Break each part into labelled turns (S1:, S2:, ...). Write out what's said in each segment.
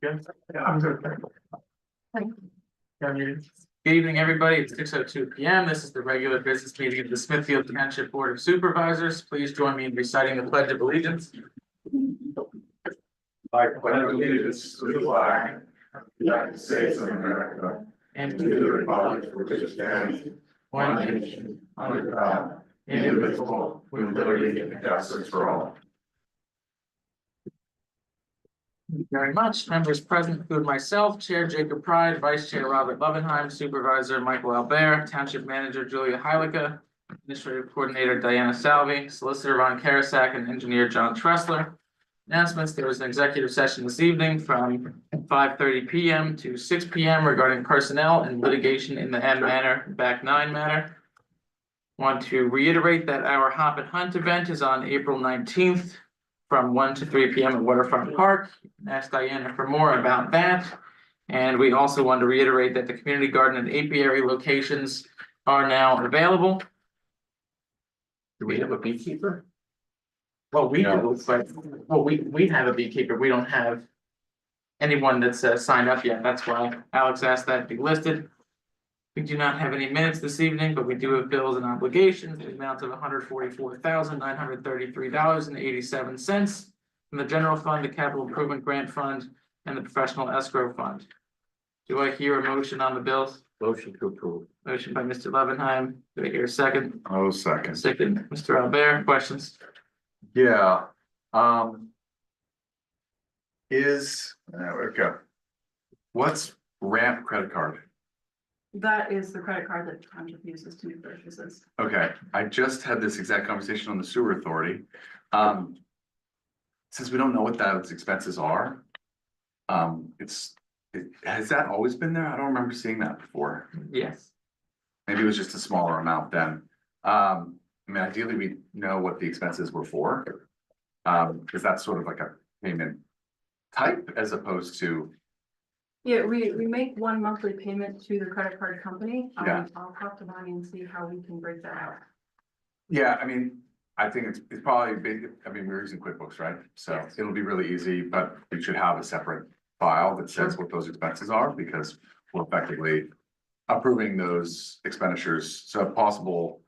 S1: Good. Yeah, I'm good. Good evening, everybody. It's 6:02 p.m. This is the regular business meeting of the Smithfield Township Board of Supervisors. Please join me in reciting the Pledge of Allegiance.
S2: I pledge allegiance to the flag of the United States of America
S1: And
S2: and to the republic for which it stands, one nation, under God, indivisible, with liberty and justice for all.
S1: Thank you very much. Members present include myself, Chair Jacob Pride, Vice Chair Robert Lovenheim, Supervisor Michael Albert, Township Manager Julia Heilicke, Administrative Coordinator Diana Salvi, Solicitor Ron Karasak, and Engineer John Tressler. Announcements: there was an executive session this evening from 5:30 p.m. to 6 p.m. regarding personnel and litigation in the M Manor Back 9 matter. Want to reiterate that our Hop and Hunt event is on April 19th from 1 to 3 p.m. at Waterfront Park. Ask Diana for more about that. And we also want to reiterate that the community garden and apiary locations are now available.
S3: Do we have a beekeeper?
S1: Well, we
S3: No.
S1: do, but, well, we have a beekeeper. We don't have anyone that's signed up yet. That's why Alex asked that be listed. We do not have any minutes this evening, but we do have bills and obligations in the amount of $144,933.87 from the general fund, the capital improvement grant fund, and the professional escrow fund. Do I hear a motion on the bills?
S3: Motion to approve.
S1: Motion by Mr. Levenheim. Do I hear a second?
S2: Oh, second.
S1: Second, Mr. Albert. Questions?
S2: Yeah, okay. What's ramp credit card?
S4: That is the credit card that the township uses to make purchases.
S2: Okay, I just had this exact conversation on the sewer authority. Since we don't know what those expenses are. Has that always been there? I don't remember seeing that before.
S1: Yes.
S2: Maybe it was just a smaller amount then. I mean, ideally, we know what the expenses were for. Because that's sort of like a payment type as opposed to,
S4: Yeah, we make one monthly payment to the credit card company.
S2: Yeah.
S4: I'll talk to Bonnie and see how we can break that out.
S2: yeah, I mean, I think it's probably big, I mean, we're using QuickBooks, right? So
S4: Yes.
S2: it'll be really easy, but we should have a separate file that says what those expenses are, because we're effectively approving those expenditures. So if possible,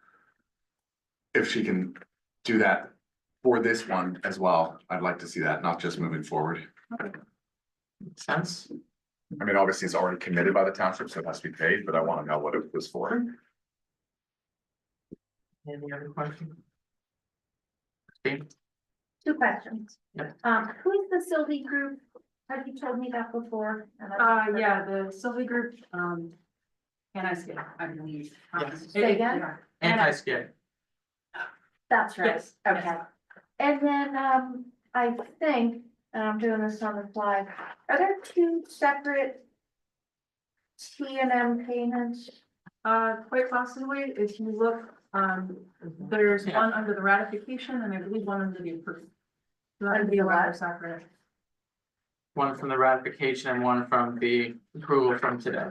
S2: if she can do that for this one as well, I'd like to see that, not just moving forward.
S1: Makes sense.
S2: I mean, obviously, it's already committed by the township, so it has to be paid, but I want to know what it was for.
S1: Any other questions? Steve?
S5: Two questions.
S1: Yep.
S5: Who's the Sylvie group? Have you told me that before?
S4: Yeah, the Sylvie Group, and I skip, I believe.
S1: Yes.
S5: Say again?
S4: Yeah.
S1: Anti-skid.
S5: That's right,
S4: Yes.
S5: okay. And then, I think, and I'm doing this on the fly, are there two separate T and M payments?
S4: Quite possibly, if you look, there's
S1: Yeah.
S4: one under the ratification and I believe one under the approval.
S5: Under the what?
S4: Separate.
S1: One from the ratification and one from the approval from today.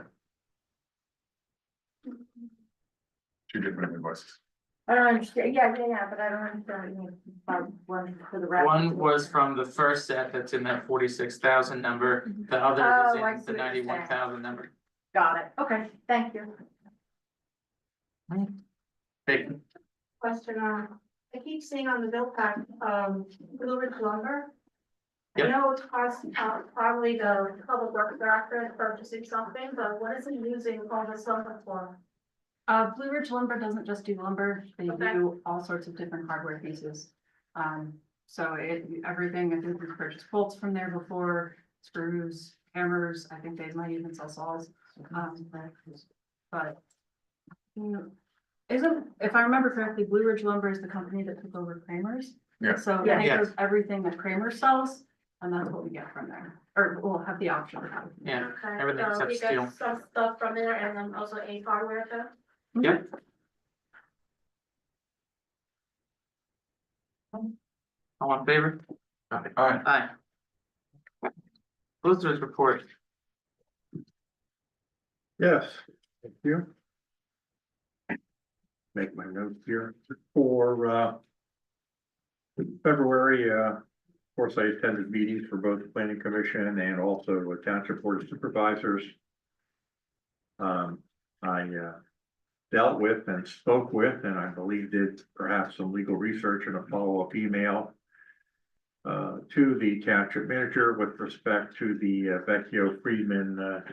S2: Two different invoices.
S5: I don't understand, yeah, but I don't understand, one for the rest.
S1: One was from the first set that's in that 46,000 number, the other
S5: Oh, I
S1: is
S5: see
S1: in the
S5: what you're saying.
S1: 91,000 number.
S5: Got it, okay, thank you.
S1: Big,
S6: Question, I keep seeing on the bill pack, Blue Ridge lumber. I
S1: Yep.
S6: know it's cost, probably the public works director is purchasing something, but what is he using all this lumber for?
S4: Blue Ridge Lumber doesn't just do lumber, they
S6: Okay.
S4: do all sorts of different hardware pieces. So everything, I think we've purchased bolts from there before, screws, hammers, I think they might even sell saws. But. If I remember correctly, Blue Ridge Lumber is the company that took over Kramer's.
S2: Yeah.
S4: So
S5: Yeah.
S4: they
S1: Yes.
S4: have everything that Kramer sells, and that's what we get from there, or we'll have the option.
S1: yeah,
S6: Okay,
S1: everything
S6: so
S1: except
S6: we
S1: steel.
S6: get some stuff from there and then also a hardware too?
S1: Yep. All in favor?
S2: Alright,
S1: Aye. Solicitor's report.
S3: Yes, thank you. Make my notes here for February, course, I attended meetings for both the planning commission and also with township board of supervisors. I dealt with and spoke with, and I believe did perhaps some legal research and a follow-up email to the township manager with respect to the Vecchio Friedman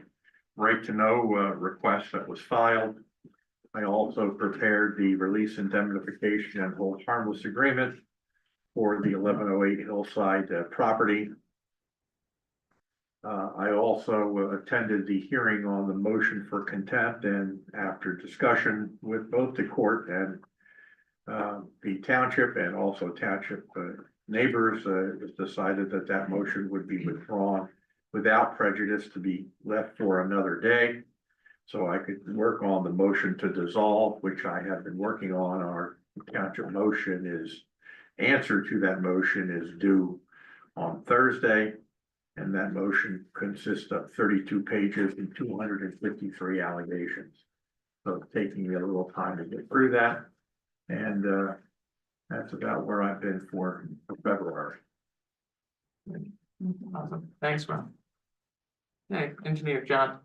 S3: right to know request that was filed. I also prepared the release indemnification and hold harmless agreement for the 1108 Hillside property. I also attended the hearing on the motion for contempt, and after discussion with both the court and the township and also township neighbors, it was decided that that motion would be withdrawn without prejudice to be left for another day. So I could work on the motion to dissolve, which I have been working on. Our township motion is, answer to that motion is due on Thursday. And that motion consists of 32 pages and 253 allegations. So it's taking me a little time to get through that. And that's about where I've been for February.
S1: Awesome, thanks, Ron. Hey, Engineer John.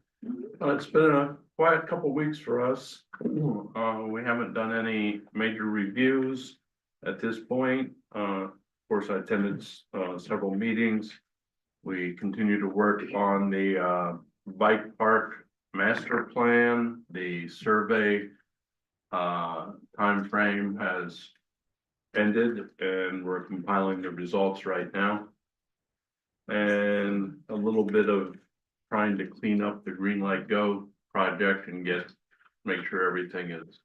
S7: It's been a quiet couple weeks for us. We haven't done any major reviews at this point. Of course, I attended several meetings. We continue to work on the bike park master plan. The survey timeframe has ended, and we're compiling the results right now. And a little bit of trying to clean up the Green Light Go project and make sure everything is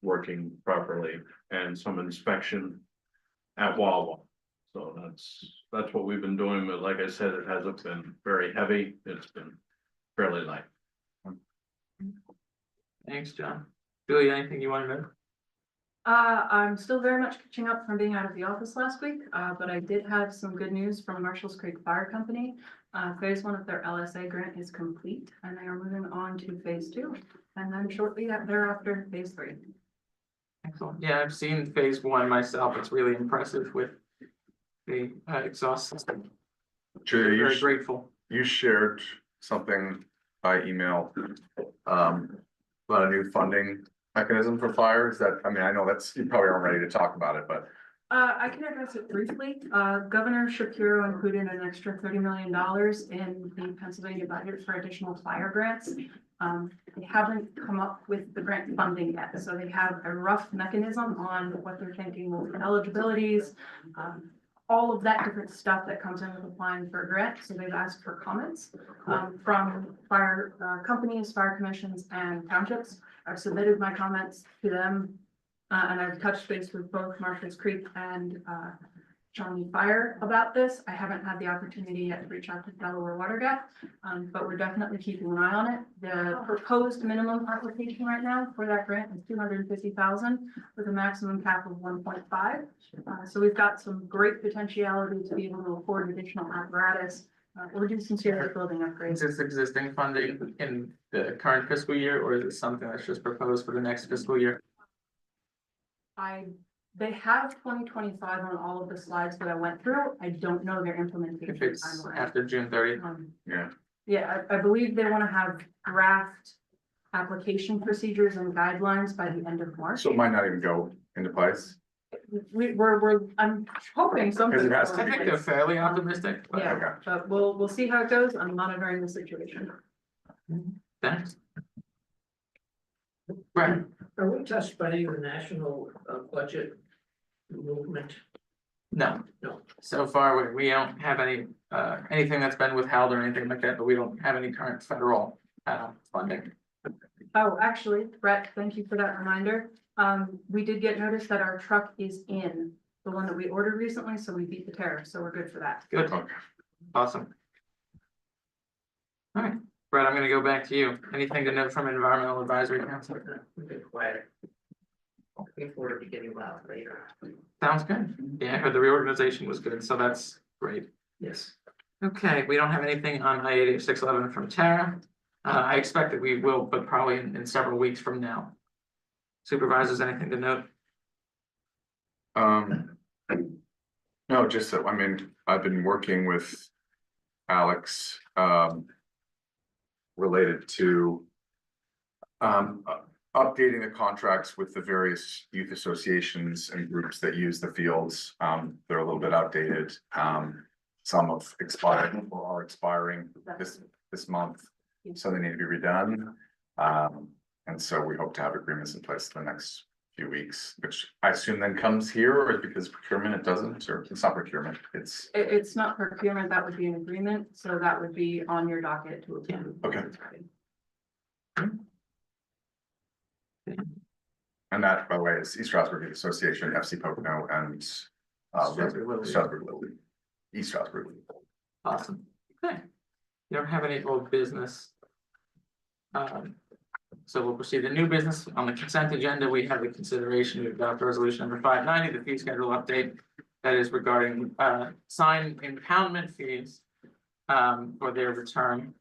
S7: working properly, and some inspection at Wawa. So that's what we've been doing, but like I said, it hasn't been very heavy. It's been fairly light.
S1: Thanks, John. Julie, anything you want to know?
S4: I'm still very much catching up from being out of the office last week, but I did have some good news from Marshalls Creek Fire Company. Phase 1 of their LSA grant is complete, and they are moving on to phase 2, and then shortly thereafter, phase 3.
S1: Excellent. Yeah, I've seen phase 1 myself. It's really impressive with the exhaust system.
S2: Julia,
S1: Very grateful.
S2: you shared something by email about a new funding mechanism for fire. Is that, I mean, I know that's, you probably aren't ready to talk about it, but
S4: I can address it briefly. Governor Shapiro included an extra $30 million in the Pennsylvania budget for additional fire grants. They haven't come up with the grant funding yet, so they have a rough mechanism on what they're thinking will be eligibilities, all of that different stuff that comes in with applying for a grant. So they've asked for comments from fire companies, fire commissions, and townships. I've submitted my comments to them, and I've touched base with both Marshalls Creek and Shawnee Fire about this. I haven't had the opportunity yet to reach out to Delaware Water Gap, but we're definitely keeping an eye on it. The proposed minimum application right now for that grant is $250,000 with a maximum cap of 1.5. So we've got some great potentiality to be able to afford additional apparatus or do some serious building upgrades.
S1: Is this existing funding in the current fiscal year, or is it something that's just proposed for the next fiscal year?
S4: They have 2025 on all of the slides that I went through. I don't know their implementation
S1: If it's
S4: timeline.
S1: after June 30th?
S2: yeah.
S4: Yeah, I believe they want to have draft application procedures and guidelines by the end of March.
S2: So it might not even go into place.
S4: I'm hoping something.
S2: Because it has to
S1: I think they're fairly optimistic, but
S4: Yeah,
S2: Okay.
S4: but we'll see how it goes. I'm monitoring the situation.
S1: thanks. Right,
S8: Are we touched by any of the national budget movement?
S1: no.
S8: No.
S1: So far, we don't have any, anything that's been withheld or anything like that, but we don't have any current federal funding.
S4: Oh, actually, Brett, thank you for that reminder. We did get notice that our truck is in, the one that we ordered recently, so we beat the tariff, so we're good for that.
S1: Good,
S2: Okay.
S1: awesome. All right, Brett, I'm gonna go back to you. Anything to note from Environmental Advisory Council?
S8: We've been quiet. Looking forward to getting loud later.
S1: Sounds good. Yeah, I heard the reorganization was good, so that's great.
S8: Yes.
S1: Okay, we don't have anything on I-80 611 from Tara. I expect that we will, but probably in several weeks from now. Supervisors, anything to note?
S2: No, just that, I mean, I've been working with Alex, related to updating the contracts with the various youth associations and groups that use the fields. They're a little bit outdated. Some have expired or are expiring this month, so they need to be redone. And so we hope to have agreements in place in the next few weeks, which I assume then comes here, or because procurement it doesn't, or it's not procurement, it's.
S4: It's not procurement, that would be an agreement, so that would be on your docket to approve.
S2: Okay. And that, by the way, is East Stroudsburg Youth Association, FC Pocono, and
S1: Strasburg Little League.
S2: Strasburg Little League. East Stroudsburg Little League.
S1: Awesome. Okay. You don't have any old business. So we'll proceed to new business. On the consent agenda, we have the consideration to adopt resolution number 590, the fee schedule update. That is regarding sign impoundment fees for their return.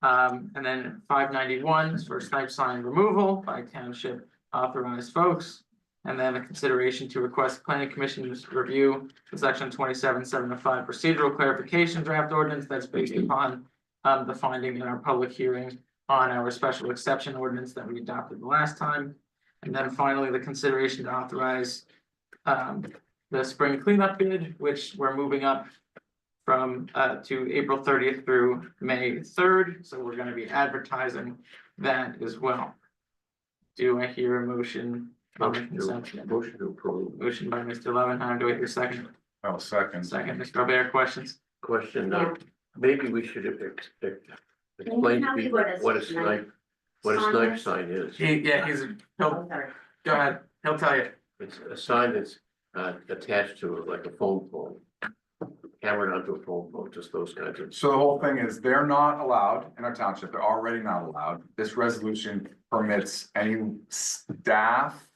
S1: And then 591 is for snipe sign removal by township authorized folks. And then a consideration to request planning commission's review the section 27.705 procedural clarification draft ordinance that's based upon the finding in our public hearing on our special exception ordinance that we adopted the last time. And then finally, the consideration to authorize the spring cleanup bid, which we're moving up from to April 30th through May 3rd. So we're going to be advertising that as well. Do I hear a motion on the consent agenda?
S7: Motion to approve.
S1: Motion by Mr. Levenheim. Do I hear a second?
S2: Oh, second.
S1: Second, Mr. Robert, questions?
S9: Question, maybe we should explain to people what a snipe sign is.
S1: He'll, go ahead, he'll tell you.
S9: It's a sign that's attached to like a phone pole. Hammered onto a phone pole, just those kinds of.
S2: So the whole thing is, they're not allowed in our township, they're already not allowed. This resolution permits any staff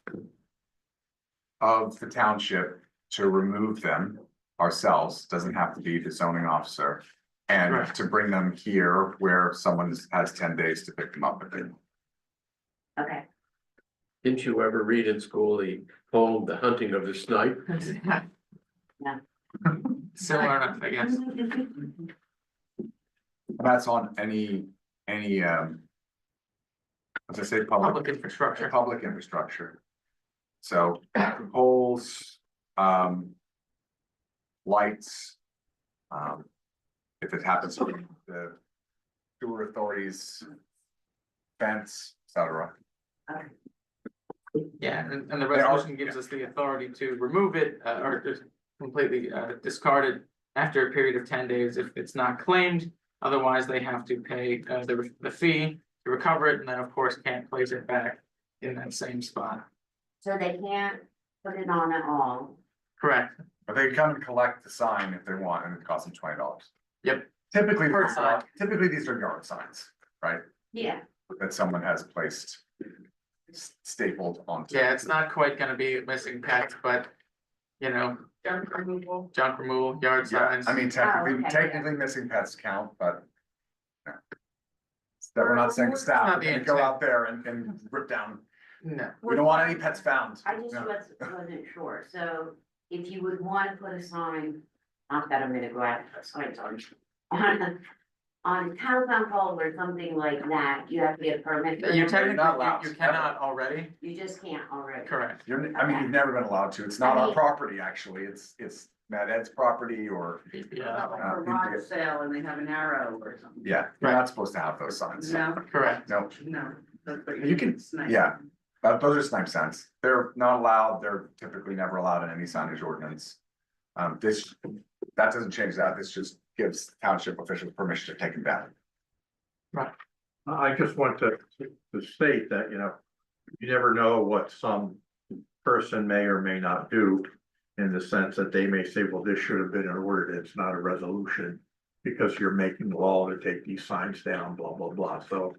S2: of the township to remove them ourselves, doesn't have to be the zoning officer. And
S1: Right.
S2: to bring them here where someone has 10 days to pick them up.
S5: Okay.
S9: Didn't you ever read in school the poem, The Hunting of the Snipe?
S5: Yeah.
S1: Similar enough, I guess.
S2: That's on any, as I say,
S1: Public infrastructure.
S2: public infrastructure. So poles, lights. If it happens to be the sewer authorities, fence, et cetera.
S1: Yeah, and the resolution gives us the authority to remove it or just completely discard it after a period of 10 days if it's not claimed. Otherwise, they have to pay the fee to recover it, and then of course can't place it back in that same spot.
S5: So they can't put it on at all.
S1: Correct.
S2: But they come and collect the sign if they want, and it costs them $20.
S1: Yep.
S2: Typically,
S1: Per sign.
S2: typically these are yard signs, right?
S5: Yeah.
S2: That someone has placed stapled onto.
S1: Yeah, it's not quite gonna be missing pets, but you know, junk removal, yard
S2: Yeah,
S1: signs.
S2: I mean,
S5: okay,
S2: technically missing pets count, but. Yeah. That we're not saying
S1: Not
S2: staff,
S1: the
S2: are gonna go
S1: intent.
S2: out there and rip down,
S1: No,
S2: we don't want any pets found.
S5: I just
S2: No.
S5: wasn't sure, so if you would want to put a sign, not that I'm gonna go out and put signs on town hall or something like that, you have to get a permit. for
S1: you
S5: that?
S1: technically,
S2: Not allowed.
S1: you cannot already,
S5: You just can't already.
S1: correct.
S2: I mean, you've never been allowed to, it's not
S5: I
S2: our
S5: mean-
S2: property, actually, it's Matt Ed's property, or,
S1: Yeah,
S10: Like a garage sale and they have an arrow or something.
S2: yeah, you're not supposed to have those signs.
S10: No,
S1: correct.
S2: No,
S10: no. That's what
S2: You can-
S10: it's nice.
S2: yeah. Those are snipe signs, they're not allowed, they're typically never allowed in any signage ordinance. That doesn't change that, this just gives township officials permission to take them down.
S3: I just want to state that, you never know what some person may or may not do. In the sense that they may say, well, this should have been an ordinance, not a resolution. Because you're making the law to take these signs down, blah, blah, blah, so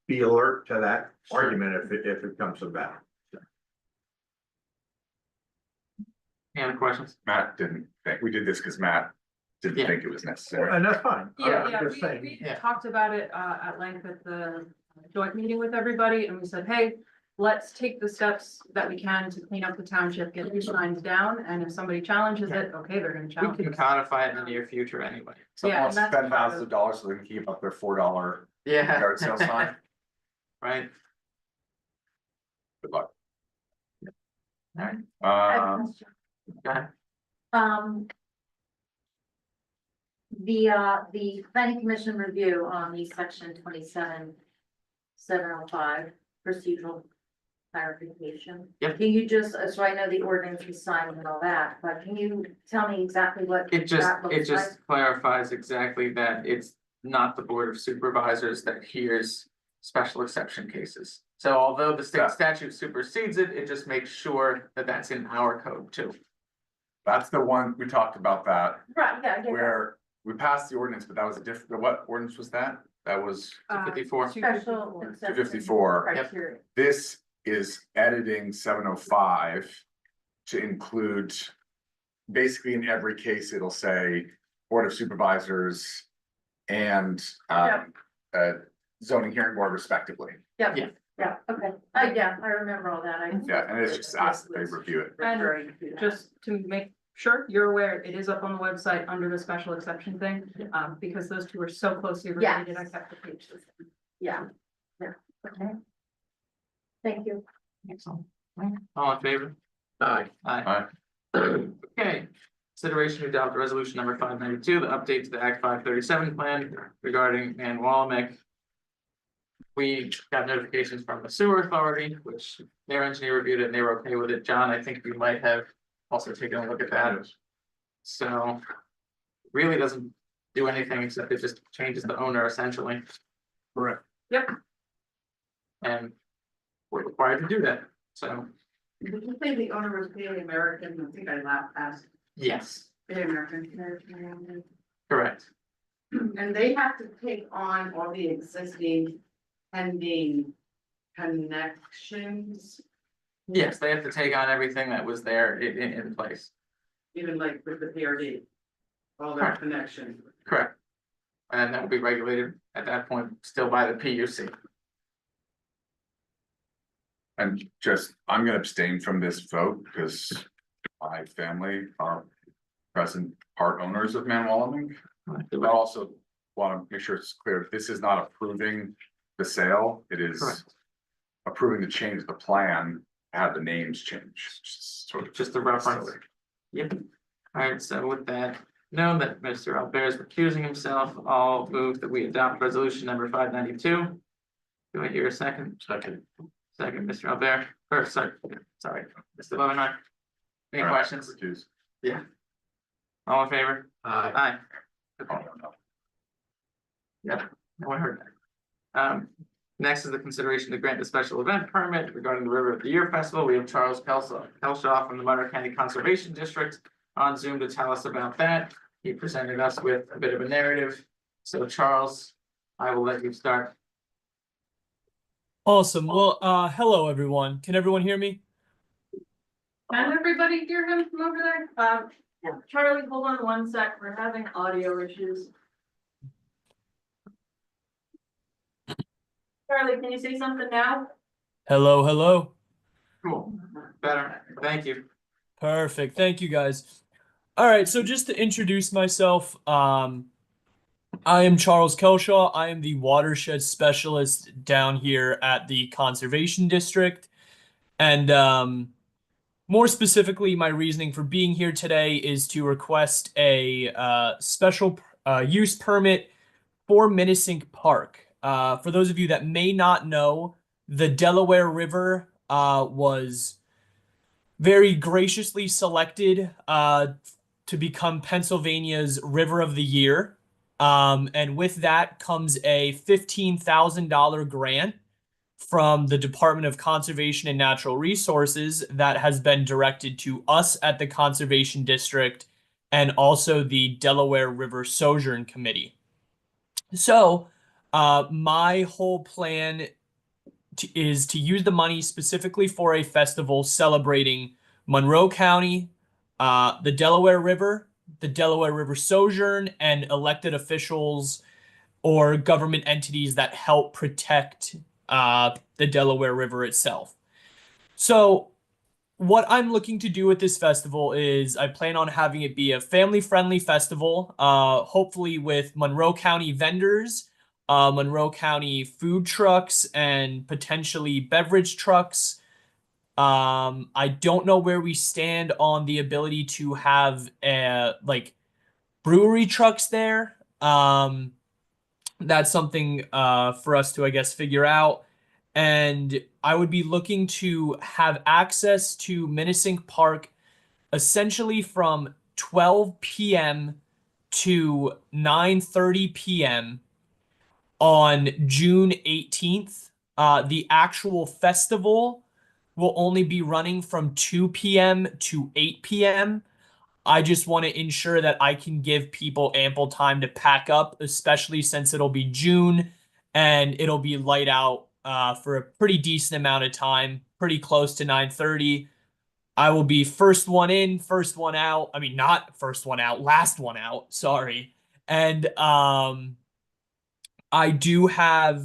S3: be alert to that
S1: Sure.
S3: argument if it comes about.
S1: Any other questions?
S2: Matt didn't think, we did this because Matt didn't
S1: Yeah.
S2: think it was necessary.
S3: And that's fine.
S4: Yeah,
S3: I'm
S4: yeah,
S3: just saying.
S4: we
S1: Yeah.
S4: talked about it at length at the joint meeting with everybody, and we said, hey, let's take the steps that we can to clean up the township, get these signs down, and if somebody challenges it, okay, they're gonna
S1: We
S4: challenge
S1: can
S4: it.
S1: codify it in the near future anyway.
S2: So
S4: Yeah,
S2: wants to
S4: and that's
S2: spend
S4: part
S2: thousands
S4: of-
S2: of dollars so they can keep up their $4
S1: Yeah.
S2: yard sale sign.
S1: Right,
S2: Good luck.
S1: alright,
S5: I have a
S2: Um,
S5: question.
S1: go ahead.
S11: The planning commission review on the section 27-705 procedural clarification.
S1: Yep.
S11: Can you just, so I know the ordinance is signed and all that, but can you tell me exactly what
S1: It just,
S11: that looks
S1: it
S11: like?
S1: just clarifies exactly that it's not the Board of Supervisors that hears special exception cases. So although the
S2: Yeah.
S1: state statute supersedes it, it just makes sure that that's in our code too.
S2: That's the one, we talked about that,
S5: Right, yeah, I get that.
S2: where we passed the ordinance, but that was a different, what ordinance was that? That was
S1: 54.
S5: Special
S2: 254.
S5: criteria.
S2: This is editing 705 to include, basically in every case, it'll say Board of Supervisors and zoning hearing board respectively.
S5: Yep.
S1: Yeah.
S5: Yeah, okay. Yeah, I remember all that.
S2: Yeah, and it's just asked that they review it.
S4: And just to make sure you're aware, it is up on the website under the special exception thing, because those two are so closely related, I kept the pages.
S5: Yeah. Yeah, okay. Thank you.
S1: Excellent. All in favor?
S9: Aye.
S1: Aye. Okay, consideration to adopt resolution number 592, the update to the Act 537 plan regarding Van Wallemick. We got notifications from the sewer authority, which their engineer reviewed it and they were okay with it. John, I think you might have also taken a look at that. So really doesn't do anything except it just changes the owner essentially.
S7: Correct.
S4: Yep.
S1: And we're required to do that, so
S10: Did you say the owner was Bay American? I think I asked
S1: yes,
S10: Bay American.
S1: correct.
S10: And they have to take on all the existing pending connections,
S1: Yes, they have to take on everything that was there in place,
S10: even like with the PRD. All their
S1: Correct.
S10: connections.
S1: correct. And that will be regulated at that point still by the PUC.
S2: And just, I'm gonna abstain from this vote because my family are present part owners of Manwalling. But I also want to make sure it's clear, this is not approving the sale, it is
S1: Correct.
S2: approving the change of the plan, to have the names changed.
S1: Just a reference. Yep. Alright, so with that, know that Mr. Albert is recusing himself, I'll move that we adopt resolution number 592. Do I hear a second?
S9: Second.
S1: Second, Mr. Albert, or sorry, Mr. Levinheim. Any
S2: All right,
S1: questions?
S2: recuse.
S1: Yeah. All in favor?
S9: Aye.
S1: Aye. Okay. Yep, no one heard that. Next is the consideration to grant the special event permit regarding the River of the Year Festival. We have Charles Kelshaw from the Monroe County Conservation District on Zoom to tell us about that. He presented us with a bit of a narrative. So Charles, I will let you start.
S12: Awesome. Well, hello everyone. Can everyone hear me?
S4: Can everybody hear him from over there? Charlie, hold on one sec, we're having audio issues. Charlie, can you say something now?
S12: Hello, hello.
S1: Cool, better, thank you.
S12: Perfect. Thank you guys. All right, so just to introduce myself, I am Charles Kelshaw. I am the watershed specialist down here at the Conservation District. And more specifically, my reasoning for being here today is to request a special use permit for Minnesink Park. For those of you that may not know, the Delaware River was very graciously selected to become Pennsylvania's River of the Year. And with that comes a $15,000 grant from the Department of Conservation and Natural Resources that has been directed to us at the Conservation District and also the Delaware River Sojourn Committee. So, my whole plan is to use the money specifically for a festival celebrating Monroe County, the Delaware River Sojourn, and elected officials or government entities that help protect the Delaware River itself. So what I'm looking to do with this festival is I plan on having it be a family-friendly festival, hopefully with Monroe County vendors, Monroe County food trucks, and potentially beverage trucks. I don't know where we stand on the ability to have like brewery trucks there. That's something for us to, I guess, figure out. And I would be looking to have access to Minnesink Park essentially from 12 p.m. to 9:30 p.m. on June 18th. The actual festival will only be running from 2 p.m. to 8 p.m. I just want to ensure that I can give people ample time to pack up, especially since it'll be June and it'll be light out for a pretty decent amount of time, pretty close to 9:30. I will be first one in, first one out. I mean, not first one out, last one out. Sorry. And I do have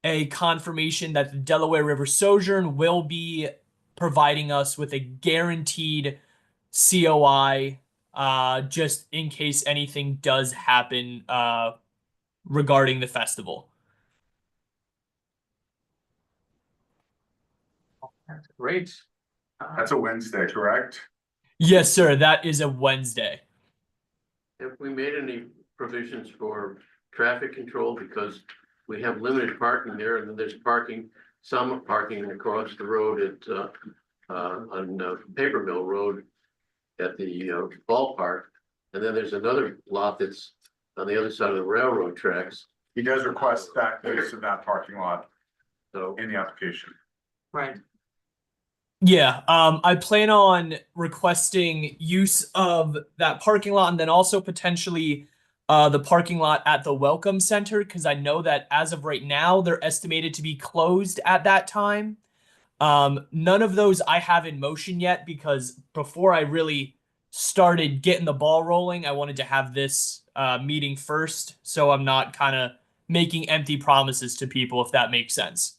S12: a confirmation that the Delaware River Sojourn will be providing us with a guaranteed COI just in case anything does happen regarding the festival.
S1: That's great.
S2: That's a Wednesday, correct?
S12: Yes, sir. That is a Wednesday.
S9: Have we made any provisions for traffic control? Because we have limited parking there, and then there's some parking across the road on Paper Mill Road at the ballpark. And then there's another lot that's on the other side of the railroad tracks.
S2: He does request that use of that parking lot
S9: So
S2: in the application.
S1: Right.
S12: Yeah, I plan on requesting use of that parking lot and then also potentially the parking lot at the Welcome Center because I know that as of right now, they're estimated to be closed at that time. None of those I have in motion yet because before I really started getting the ball rolling, I wanted to have this meeting first so I'm not kind of making empty promises to people, if that makes sense.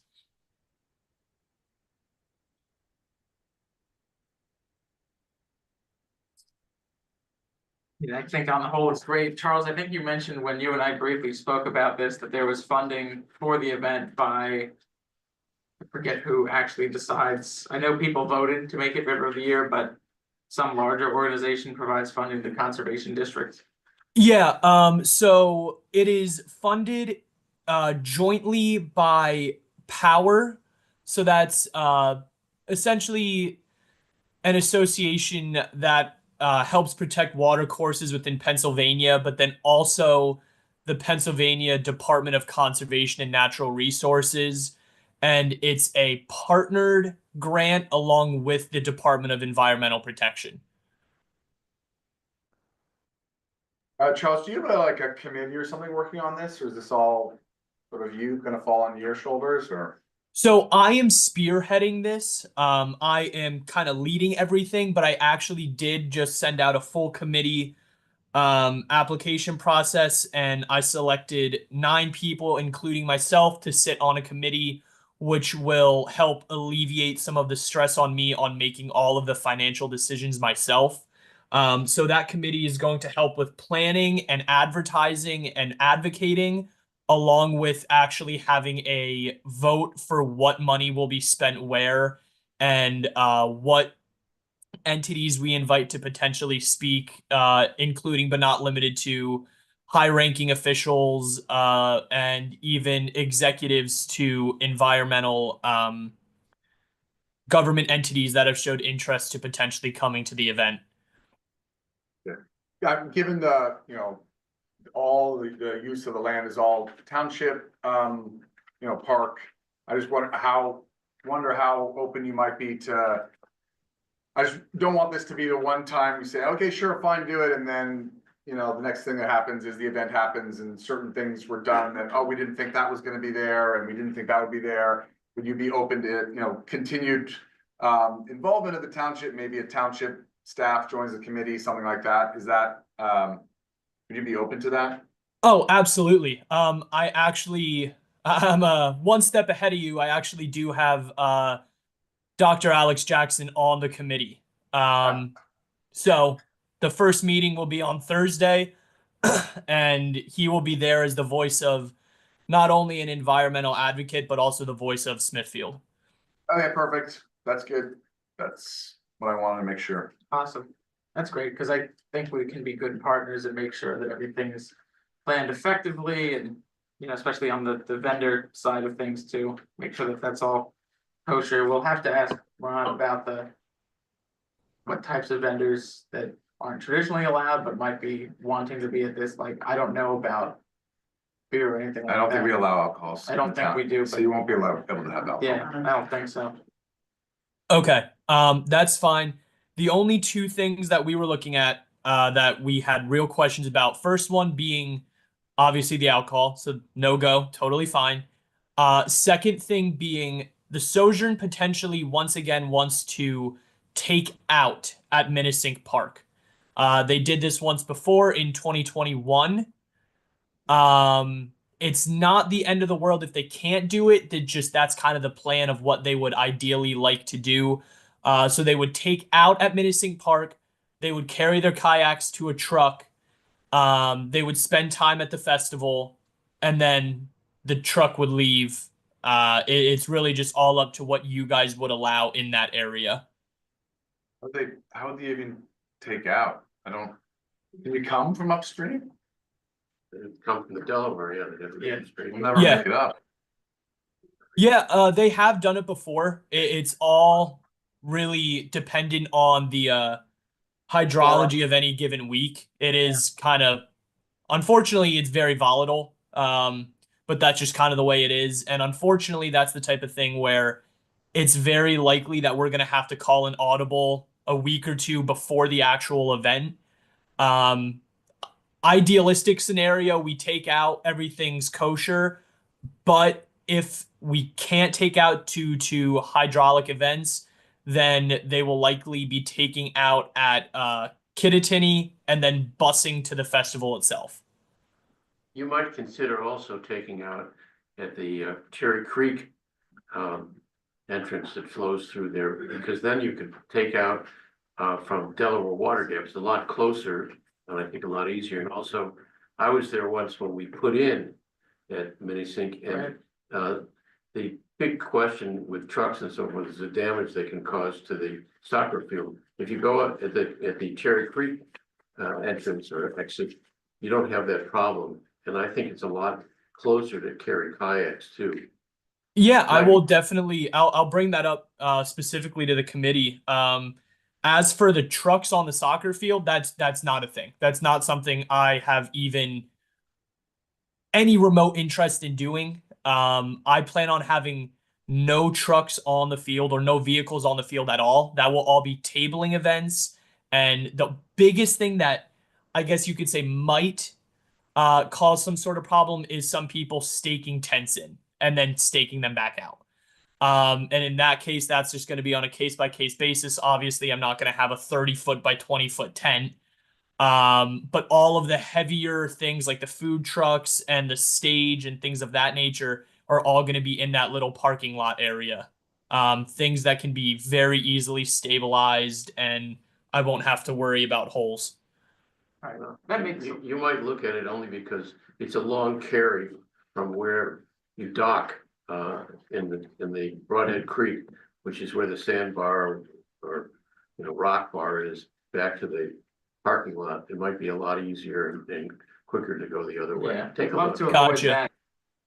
S1: Yeah, I think on the whole, it's great. Charles, I think you mentioned when you and I briefly spoke about this, that there was funding for the event by, I forget who actually decides. I know people voted to make it River of the Year, but some larger organization provides funding to Conservation District.
S12: Yeah, so it is funded jointly by Power. So that's essentially an association that helps protect water courses within Pennsylvania, but then also the Pennsylvania Department of Conservation and Natural Resources. And it's a partnered grant along with the Department of Environmental Protection.
S2: Charles, do you have like a committee or something working on this, or is this all sort of you gonna fall on your shoulders, or?
S12: So I am spearheading this. I am kind of leading everything, but I actually did just send out a full committee application process, and I selected 9 people, including myself, to sit on a committee, which will help alleviate some of the stress on me on making all of the financial decisions myself. So that committee is going to help with planning and advertising and advocating, along with actually having a vote for what money will be spent where and what entities we invite to potentially speak, including but not limited to high-ranking officials and even executives to environmental government entities that have showed interest to potentially coming to the event.
S2: Yeah, given the, all the use of the land is all township, park. I just wonder how open you might be to. I just don't want this to be the one time we say, okay, sure, fine, do it, and then, the next thing that happens is the event happens and certain things were done that, oh, we didn't think that was gonna be there and we didn't think that would be there. Would you be open to, continued involvement of the township, maybe a township staff joins the committee, something like that? Is that, would you be open to that?
S12: Oh, absolutely. I'm one step ahead of you. I actually do have Dr. Alex Jackson on the committee. So the first meeting will be on Thursday, and he will be there as the voice of not only an environmental advocate, but also the voice of Smithfield.
S2: Okay, perfect. That's good. That's what I wanted to make sure.
S1: Awesome. That's great, because I think we can be good partners and make sure that everything is planned effectively and, you know, especially on the vendor side of things too, make sure that that's all kosher. We'll have to ask Ron about what types of vendors that aren't traditionally allowed, but might be wanting to be at this, like, I don't know about beer or anything like
S2: I
S1: that.
S2: don't think we allow alcohol.
S1: I don't think we do,
S2: So
S1: but-
S2: you won't be able to have alcohol.
S1: Yeah, I don't think so.
S12: Okay, that's fine. The only two things that we were looking at that we had real questions about. First one being obviously the alcohol, so no go, totally fine. Second thing being the Sojourn potentially once again wants to take out at Minnesink Park. They did this once before in 2021. It's not the end of the world if they can't do it. That's kind of the plan of what they would ideally like to do. So they would take out at Minnesink Park. They would carry their kayaks to a truck. They would spend time at the festival, and then the truck would leave. It's really just all up to what you guys would allow in that area.
S2: How would they even take out?
S1: Do we come from upstream?
S9: It come from the Delaware, yeah. they have to
S1: Yeah.
S9: go straight.
S2: We'll never
S12: Yeah.
S2: make it up.
S12: Yeah, they have done it before. It's all really dependent on the hydrology of any given week. It is kind of, unfortunately, it's very volatile. But that's just kind of the way it is. And unfortunately, that's the type of thing where it's very likely that we're going to have to call an audible a week or two before the actual event. Idealistic scenario, we take out, everything's kosher. But if we can't take out to hydraulic events, then they will likely be taking out at Kittatinny and then busing to the festival itself.
S9: You might consider also taking out at the Cherry Creek entrance that flows through there, because then you could take out from Delaware Water Gap. It's a lot closer and I think a lot easier. And also, I was there once when we put in at Minnesink, and the big question with trucks and so forth is the damage they can cause to the soccer field. If you go up at the Cherry Creek entrance or exit, you don't have that problem. And I think it's a lot closer to carry kayaks too.
S12: Yeah, I will definitely. I'll bring that up specifically to the committee. As for the trucks on the soccer field, that's not a thing. That's not something I have even any remote interest in doing. I plan on having no trucks on the field or no vehicles on the field at all. That will all be tabling events. And the biggest thing that I guess you could say might cause some sort of problem is some people staking tents in and then staking them back out. And in that case, that's just going to be on a case-by-case basis. Obviously, I'm not going to have a 30-foot by 20-foot tent. But all of the heavier things like the food trucks and the stage and things of that nature are all going to be in that little parking lot area. Things that can be very easily stabilized, and I won't have to worry about holes.
S1: All right, that makes
S9: You might look at it only because it's a long carry from where you dock in the Broadhead Creek, which is where the sandbar or rock bar is, back to the parking lot. It might be a lot easier and quicker to go the other way.
S1: Yeah,
S9: Take a
S1: love
S9: look.
S1: to avoid
S12: Gotcha.
S1: that.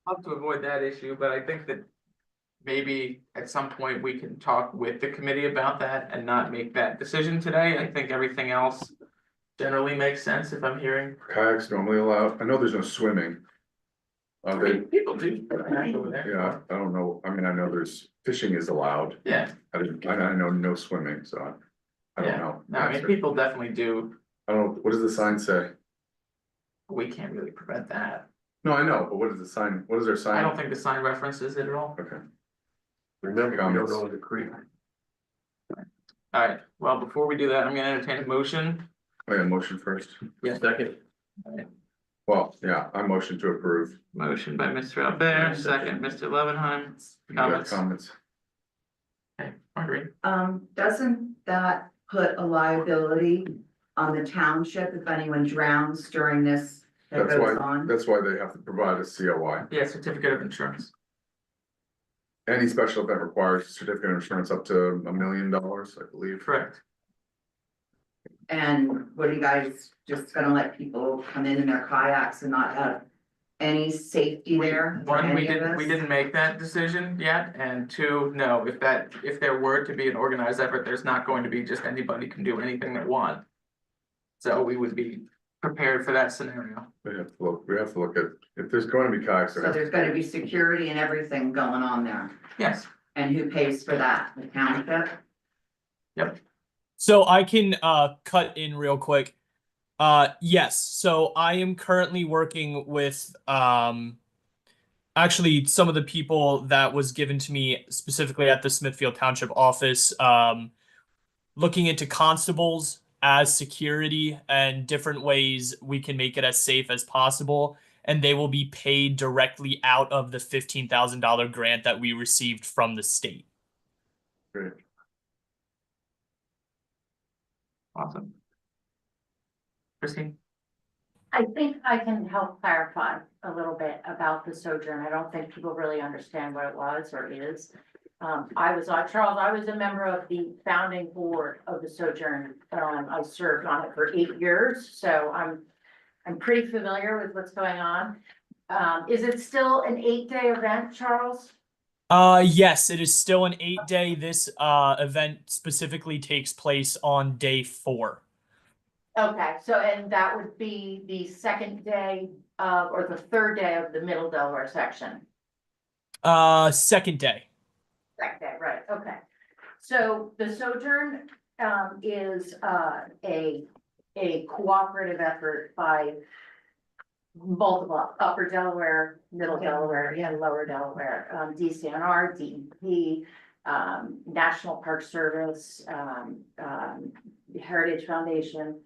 S1: Love to avoid that issue, but I think that maybe at some point we can talk with the committee about that and not make that decision today. I think everything else generally makes sense if I'm hearing.
S2: Kayaks normally allowed. I know there's no swimming.
S1: I mean, people do. Over there.
S2: Yeah, I don't know. I mean, I know there's fishing is allowed.
S1: Yeah,
S2: I know no swimming, so I don't know.
S1: no, I mean, people definitely do.
S2: I don't know. What does the sign say?
S1: We can't really prevent that.
S2: No, I know, but what is the sign? What is their sign?
S1: I don't think the sign references it at all.
S2: Okay.
S9: Remember, you
S2: Comments.
S9: don't know the creek.
S1: All right, well, before we do that, I'm gonna entertain a motion.
S2: Oh, yeah, motion first.
S9: Second,
S2: Well, yeah, I motion to approve.
S1: Motion by Mr. Albert, second, Mr. Levenheim.
S2: You got
S1: Comments?
S2: Comments.
S1: Okay, Marguerite.
S10: Doesn't that put a liability on the township if anyone drowns during this that
S2: That's
S10: goes
S2: why,
S10: on?
S2: that's why they have to provide a COI.
S1: Yeah, certificate of insurance.
S2: Any special event requires a certificate of insurance up to $1 million, I believe.
S1: Correct.
S10: And what are you guys just gonna let people come in their kayaks and not have any safety there? for
S1: One, we
S10: any of
S1: didn't, we
S10: us?
S1: didn't make that decision yet, and two, no, if there were to be an organized effort, there's not going to be just anybody can do anything they want. So we would be prepared for that scenario.
S2: We have to look at, if there's going to be kayaks, there
S10: So
S2: has to
S10: there's gonna be security and everything going on there,
S1: Yes,
S10: and who pays for that? The township?
S12: So I can cut in real quick. Yes, so I am currently working with actually some of the people that was given to me specifically at the Smithfield Township office, looking into constables as security and different ways we can make it as safe as possible. And they will be paid directly out of the $15,000 grant that we received from the state.
S2: Great.
S1: awesome. Christine?
S11: I think I can help clarify a little bit about the sojourn. I don't think people really understand what it was or is. Charles, I was a member of the founding board of the sojourn. I served on it for 8 years, so I'm pretty familiar with what's going on. Is it still an 8-day event, Charles?
S12: Yes, it is still an 8-day. This event specifically takes place on day 4.
S11: Okay, so, and that would be the second day or the third day of the Middle Delaware section?
S12: Second day.
S11: Second day, right, okay. So the Sojourn is a cooperative effort by multiple Upper Delaware, Middle Delaware, and Lower Delaware, DCNR, DEP, National Park Service, Heritage Foundation.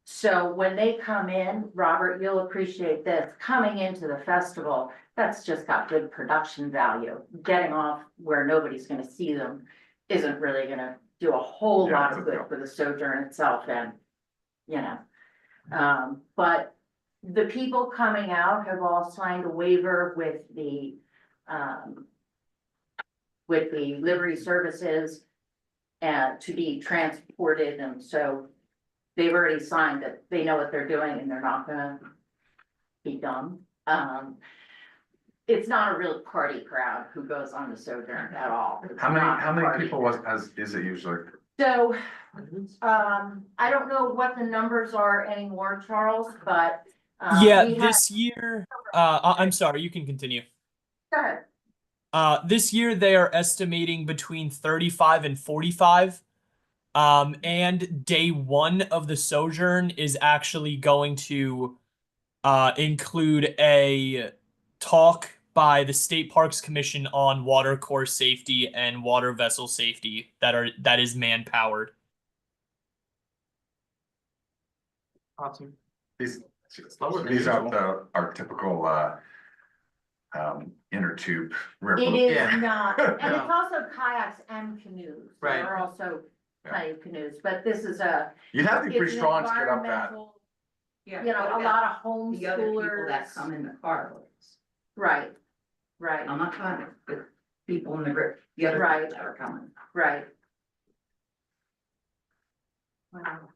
S11: So when they come in, Robert, you'll appreciate this, coming into the festival, that's just got good production value. Getting off where nobody's gonna see them isn't really gonna do a whole
S2: Yeah,
S11: lot of good for the Sojourn itself and, you know. But the people coming out have all signed a waiver with the livery services and to be transported, and so they've already signed that they know what they're doing and they're not gonna be dumb. It's not a real party crowd who goes on the Sojourn at all. It's not a
S2: How many
S11: party.
S2: people is it usually?
S11: So, I don't know what the numbers are anymore, Charles, but.
S12: Yeah,
S11: we had-
S12: this year, I'm sorry, you can continue.
S11: Go ahead.
S12: This year they are estimating between 35 and 45. And day 1 of the Sojourn is actually going to include a talk by the State Parks Commission on water course safety and water vessel safety that is man powered.
S1: Awesome.
S2: These
S1: Slower than
S2: these aren't
S1: usual.
S2: our typical inner tube river.
S11: It is
S1: Yeah.
S11: not, and it's
S1: No.
S11: also kayaks and canoes.
S1: Right.
S11: There are also plenty of canoes, but this is a.
S2: You'd have to be
S11: it's
S2: pretty
S11: an
S2: strong to get up that.
S11: environmental,
S10: Yeah.
S11: You know, a lot of
S10: The other people that
S11: homeschoolers.
S10: come in the car.
S11: Right, right,
S10: I'm not talking the people in the group, the other
S11: Right.
S10: people that are coming.
S11: right. Wow.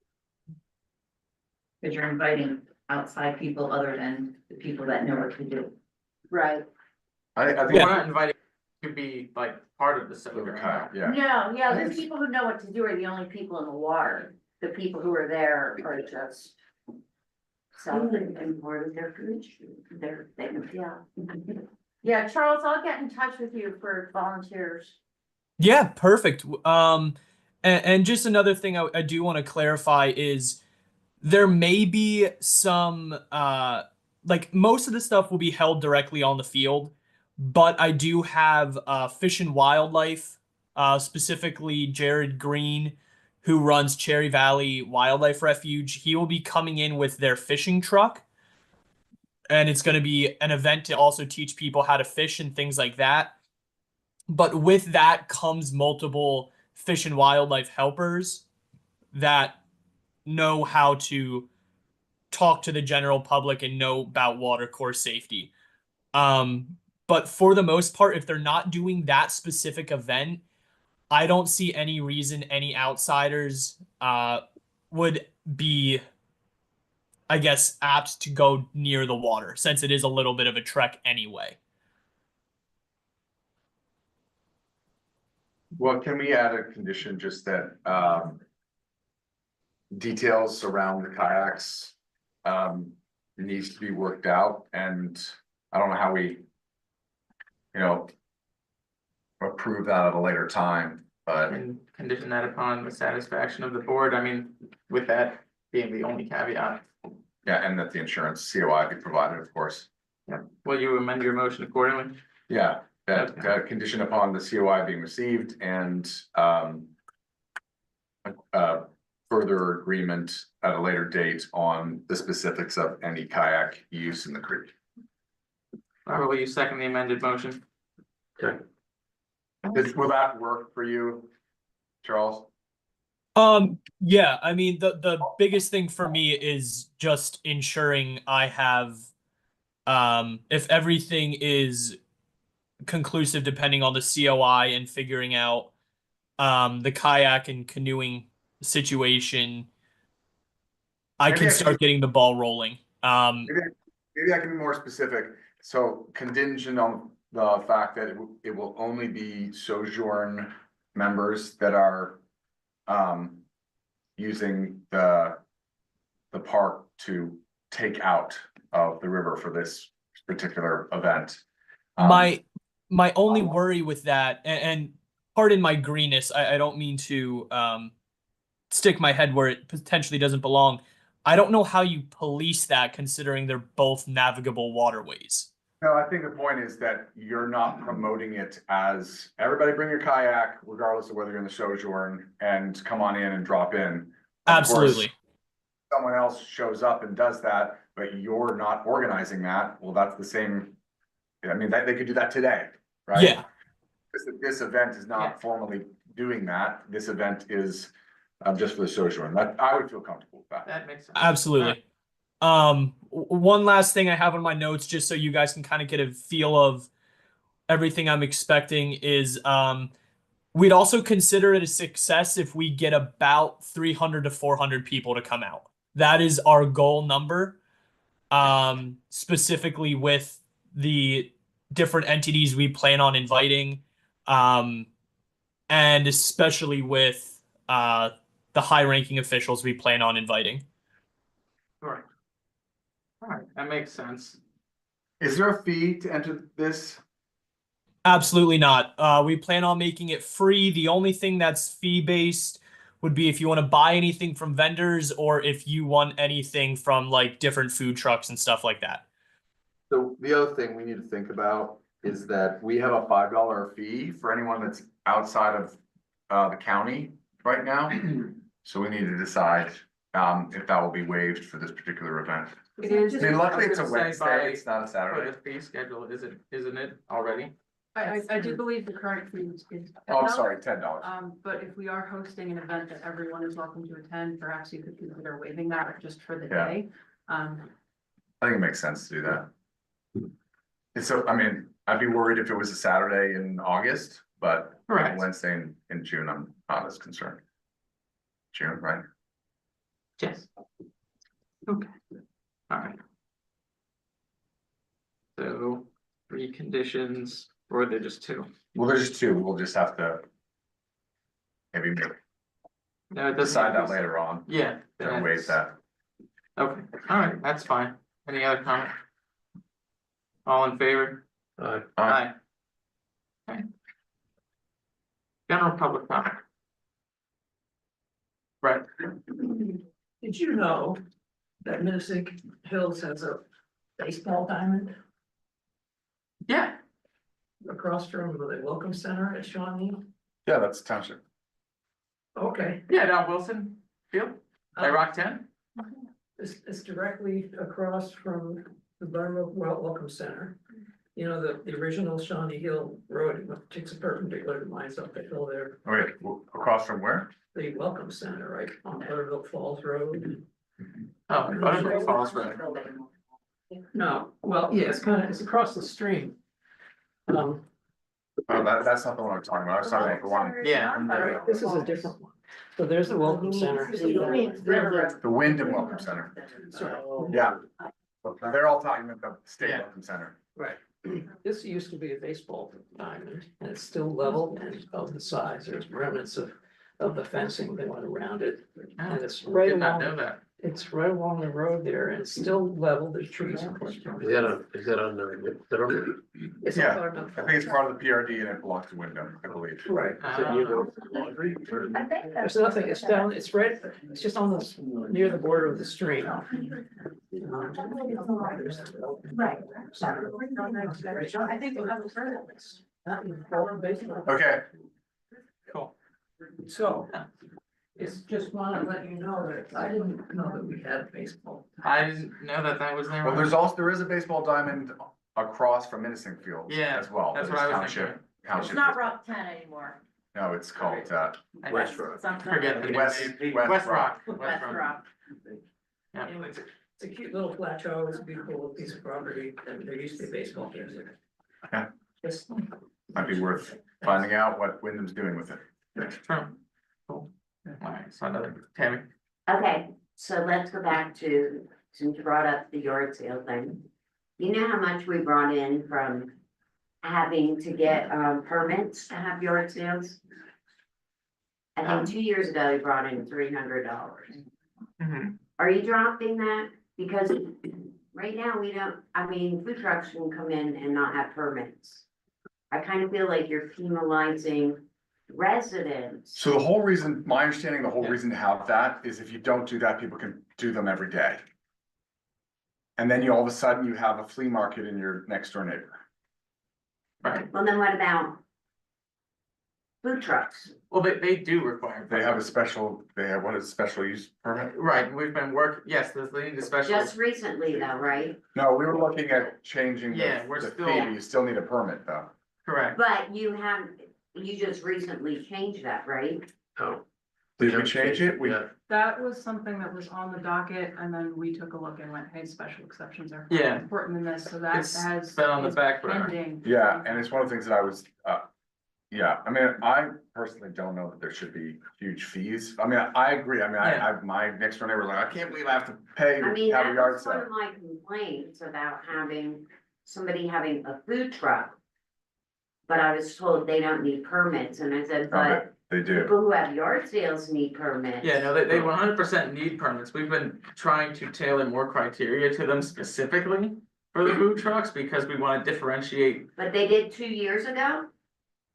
S10: Cause you're inviting outside people other than the people that know what to do.
S11: Right.
S2: I
S1: We're
S2: think.
S1: not inviting to be like part of the Sojourn.
S2: Yeah.
S11: No, yeah,
S2: I
S11: the
S2: think-
S11: people who know what to do are the only people in the water. The people who are there are just.
S10: And part of their food, their thing.
S11: Yeah. Yeah, Charles, I'll get in touch with you for volunteers.
S12: Yeah, perfect. And just another thing I do want to clarify is there may be some like most of the stuff will be held directly on the field, but I do have Fish and Wildlife, specifically Jared Green, who runs Cherry Valley Wildlife Refuge. He will be coming in with their fishing truck. And it's going to be an event to also teach people how to fish and things like that. but with that comes multiple fish and wildlife helpers that know how to talk to the general public and know about water course safety. But for the most part, if they're not doing that specific event, I don't see any reason any outsiders would be, I guess, apt to go near the water since it is a little bit of a trek anyway.
S2: Well, can we add a condition just that, details around the kayaks, needs to be worked out, and I don't know how we, you know, approve that at a later time, but
S1: And condition that upon the satisfaction of the board, I mean, with that being the only caveat.
S2: yeah, and that the insurance COI be provided, of course.
S1: Yeah, will you amend your motion accordingly?
S2: Yeah, that,
S1: Okay.
S2: condition upon the COI being received and, further agreement at a later date on the specifics of any kayak use in the creek.
S1: Robert, will you second the amended motion?
S2: Will that work for you, Charles?
S12: Yeah, I mean the biggest thing for me is just ensuring I have if everything is conclusive depending on the COI and figuring out the kayak and canoeing situation, I
S2: Maybe
S12: can
S2: I can-
S12: start getting the ball rolling.
S2: Maybe I can be more specific. So contingent on the fact that it will only be sojourn members that are using the park to take out of the river for this particular event.
S12: My only worry with that, and pardon my greenness, I don't mean to stick my head where it potentially doesn't belong. I don't know how you police that considering they're both navigable waterways.
S2: No, I think the point is that you're not promoting it as everybody bring your kayak, regardless of whether you're in the sojourn, and come on in and drop in. Of course,
S12: Absolutely.
S2: someone else shows up and does that, but you're not organizing that, well, that's the same. I mean, they could do that today, right?
S12: Yeah.
S2: This event is
S1: Yeah.
S2: not formally doing that. This event is just for the sojourn. That I would feel comfortable with that.
S1: That makes sense.
S12: Absolutely. One last thing I have on my notes, just so you guys can kind of get a feel of everything I'm expecting, is we'd also consider it a success if we get about 300 to 400 people to come out. That is our goal number, specifically with the different entities we plan on inviting, and especially with the high-ranking officials we plan on inviting.
S1: Sure. All right, that makes sense.
S2: Is there a fee to enter this?
S12: Absolutely not. We plan on making it free. The only thing that's fee-based would be if you want to buy anything from vendors or if you want anything from like different food trucks and stuff like that.
S2: So the other thing we need to think about is that we have a $5 fee for anyone that's outside of the county right now. So we need to decide if that will be waived for this particular event.
S4: It is.
S2: I mean, luckily it's a
S1: I was gonna say
S2: Wednesday,
S1: by-
S2: it's not a
S1: For
S2: Saturday.
S1: the fee schedule, isn't it already?
S4: I do believe the current fee is.
S2: Oh, I'm sorry, $10.
S4: But if we are hosting an event that everyone is welcome to attend, perhaps you could consider waiving that just for the
S2: Yeah.
S4: day.
S2: I think it makes sense to do that. And so, I mean, I'd be worried if it was a Saturday in August, but
S1: Correct.
S2: Wednesday in June, I'm not as concerned. June, right?
S1: Yes. Okay, all right. So, 3 conditions, or they're just 2?
S2: Well, there's just 2, we'll just have to maybe
S1: No, it doesn't.
S2: decide that later on,
S1: Yeah.
S2: and waive that.
S1: Okay, all right, that's fine. Any other comment? All in favor? Aye. Okay. General public comment. Right,
S8: Did you know that Minnesink Hills has a baseball diamond
S1: yeah,
S8: across from the Welcome Center at Shawnee?
S2: Yeah, that's township.
S8: Okay.
S1: yeah, down Wilson Field, by Rock 10.
S8: It's directly across from the Buttermilk Welcome Center. You know, the original Shawnee Hill Road, it takes a perpendicular to mine's up, the original Shawnee Hill Road, it takes a perpendicular to mine's up the hill there.
S2: Okay, across from where?
S8: The Welcome Center, right, on Butterville Falls Road.
S1: Oh, Buttermilk Falls Road.
S8: No, well, yeah, it's across the stream.
S2: Oh, that's not the one I'm talking about. I was talking about the one,
S1: Yeah.
S8: Alright, this is a different one. So there's the Welcome Center.
S2: the Wyndham Welcome Center.
S8: Sorry.
S2: Yeah. They're all talking about the state
S1: Yeah.
S2: welcome center.
S8: Right. This used to be a baseball diamond, and it's still level and of the size. There's remnants of the fencing that went around it. And it's right
S1: Did not know
S8: along,
S1: that.
S8: it's right along the road there, and it's still level. There's trees, of course.
S9: Is that on the?
S8: It's
S2: Yeah,
S8: not far enough.
S2: I think it's part of the PRD and it belongs to Wyndham, I believe.
S8: Right.
S9: Laundry? or-
S5: I think
S8: There's nothing, it's down, it's right, it's just on the, near the border of the stream.
S5: Right.
S8: I think we'll have a further list.
S2: Okay,
S1: Cool.
S8: So, it's just wanna let you know that I didn't know that we had baseball.
S1: I didn't know that that was there.
S2: well, there is a baseball diamond across from Innocent Fields
S1: Yeah,
S2: as well.
S1: that's
S2: It's
S1: what I was
S2: township-
S1: thinking.
S11: It's
S2: Township.
S11: not Rock 10 anymore.
S2: No, it's called,
S1: I
S9: West Rock.
S11: Something.
S1: forget the new
S2: West
S1: name. West Rock.
S11: West Rock.
S1: Yeah.
S8: Anyway, it's a cute little plateau, it's a beautiful little piece of property, and there used to be baseball games there.
S2: Okay.
S8: Yes.
S2: Might be worth finding out what Wyndham's doing with it.
S1: True. Cool. Alright, so another, Tammy.
S13: Okay, so let's go back to, since you brought up the yard sale thing. You know how much we brought in from having to get permits to have yard sales? I think 2 years ago, we brought in $300.
S1: Mhm.
S13: Are you dropping that? Because right now, we don't, I mean, food trucks can come in and not have permits. I kind of feel like you're penalizing residents.
S2: So the whole reason, my understanding, the whole
S1: Yeah.
S2: reason to have that is if you don't do that, people can do them every day. And then you all of a sudden you have a flea market in your next door neighbor.
S1: Right,
S13: Well, then what about food trucks?
S1: well, they do require.
S2: They have what is special use permit?
S1: Right, we've been yes, they need a special.
S13: Just recently though, right?
S2: No, we were looking at changing
S1: Yeah, we're
S2: the
S1: still-
S2: fee, but you still need a permit though.
S1: Correct.
S13: But you just recently changed that, right?
S9: Oh.
S2: Did we change it? We,
S9: Yeah.
S4: That was something that was on the docket, and then we took a look and went, hey, special exceptions are
S1: Yeah.
S4: important in this, so that
S1: It's
S4: has.
S1: been on the
S4: is
S1: back burner.
S4: pending.
S2: yeah, and it's one of the things that I was, yeah, I mean, I personally don't know that there should be huge fees. I mean, I agree. I mean, my next door neighbor was like, I can't believe I have to pay
S13: I
S2: to
S13: mean,
S2: have a
S13: that
S2: yard
S13: was one
S2: sale.
S13: of my complaints about somebody having a food truck. But I was told they don't need permits, and I said, but
S2: They do.
S13: people who have yard sales need permits.
S1: Yeah, no, they 100% need permits. We've been trying to tailor more criteria to them specifically for the food trucks because we want to differentiate.
S13: But they did 2 years ago?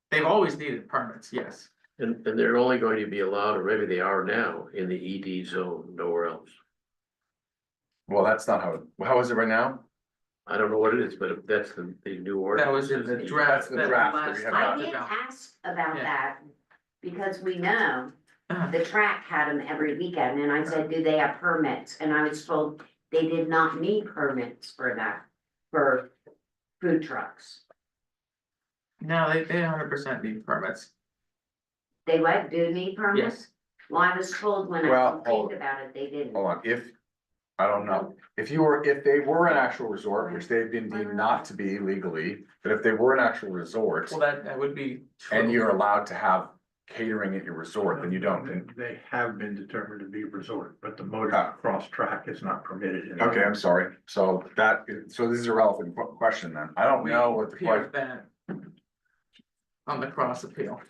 S1: They've always needed permits, yes.
S9: And they're only going to be allowed, or maybe they are now, in the ED zone, nowhere else.
S2: Well, that's not how is it right now?
S9: I don't know what it is, but that's the new order.
S1: That was in the draft.
S2: That's the
S1: that
S2: draft that we
S1: last
S2: have
S13: I
S2: not-
S1: talked
S13: did
S1: about.
S13: ask about
S1: Yeah.
S13: that, because we know
S1: Uh,
S13: the track had them every weekend, and I said, do they have permits? And I was told they did not need permits for that, for food trucks.
S1: No, they 100% need permits.
S13: They do need permits?
S1: Yes.
S13: Well, I was told when I
S2: Well,
S13: complained about it, they didn't.
S2: Hold on, I don't know, if they were an actual resort, which they've been deemed not to be legally, but if they were an actual resort.
S1: Well, that would be true.
S2: And you're allowed to have catering at your resort, then you don't.
S3: They have been determined to be resort, but the
S2: Ah.
S3: motor cross track is not permitted. in-
S2: Okay, I'm sorry, so this is a relevant question then, I don't
S1: We
S2: know what the question.
S1: appealed that on the cross appeal,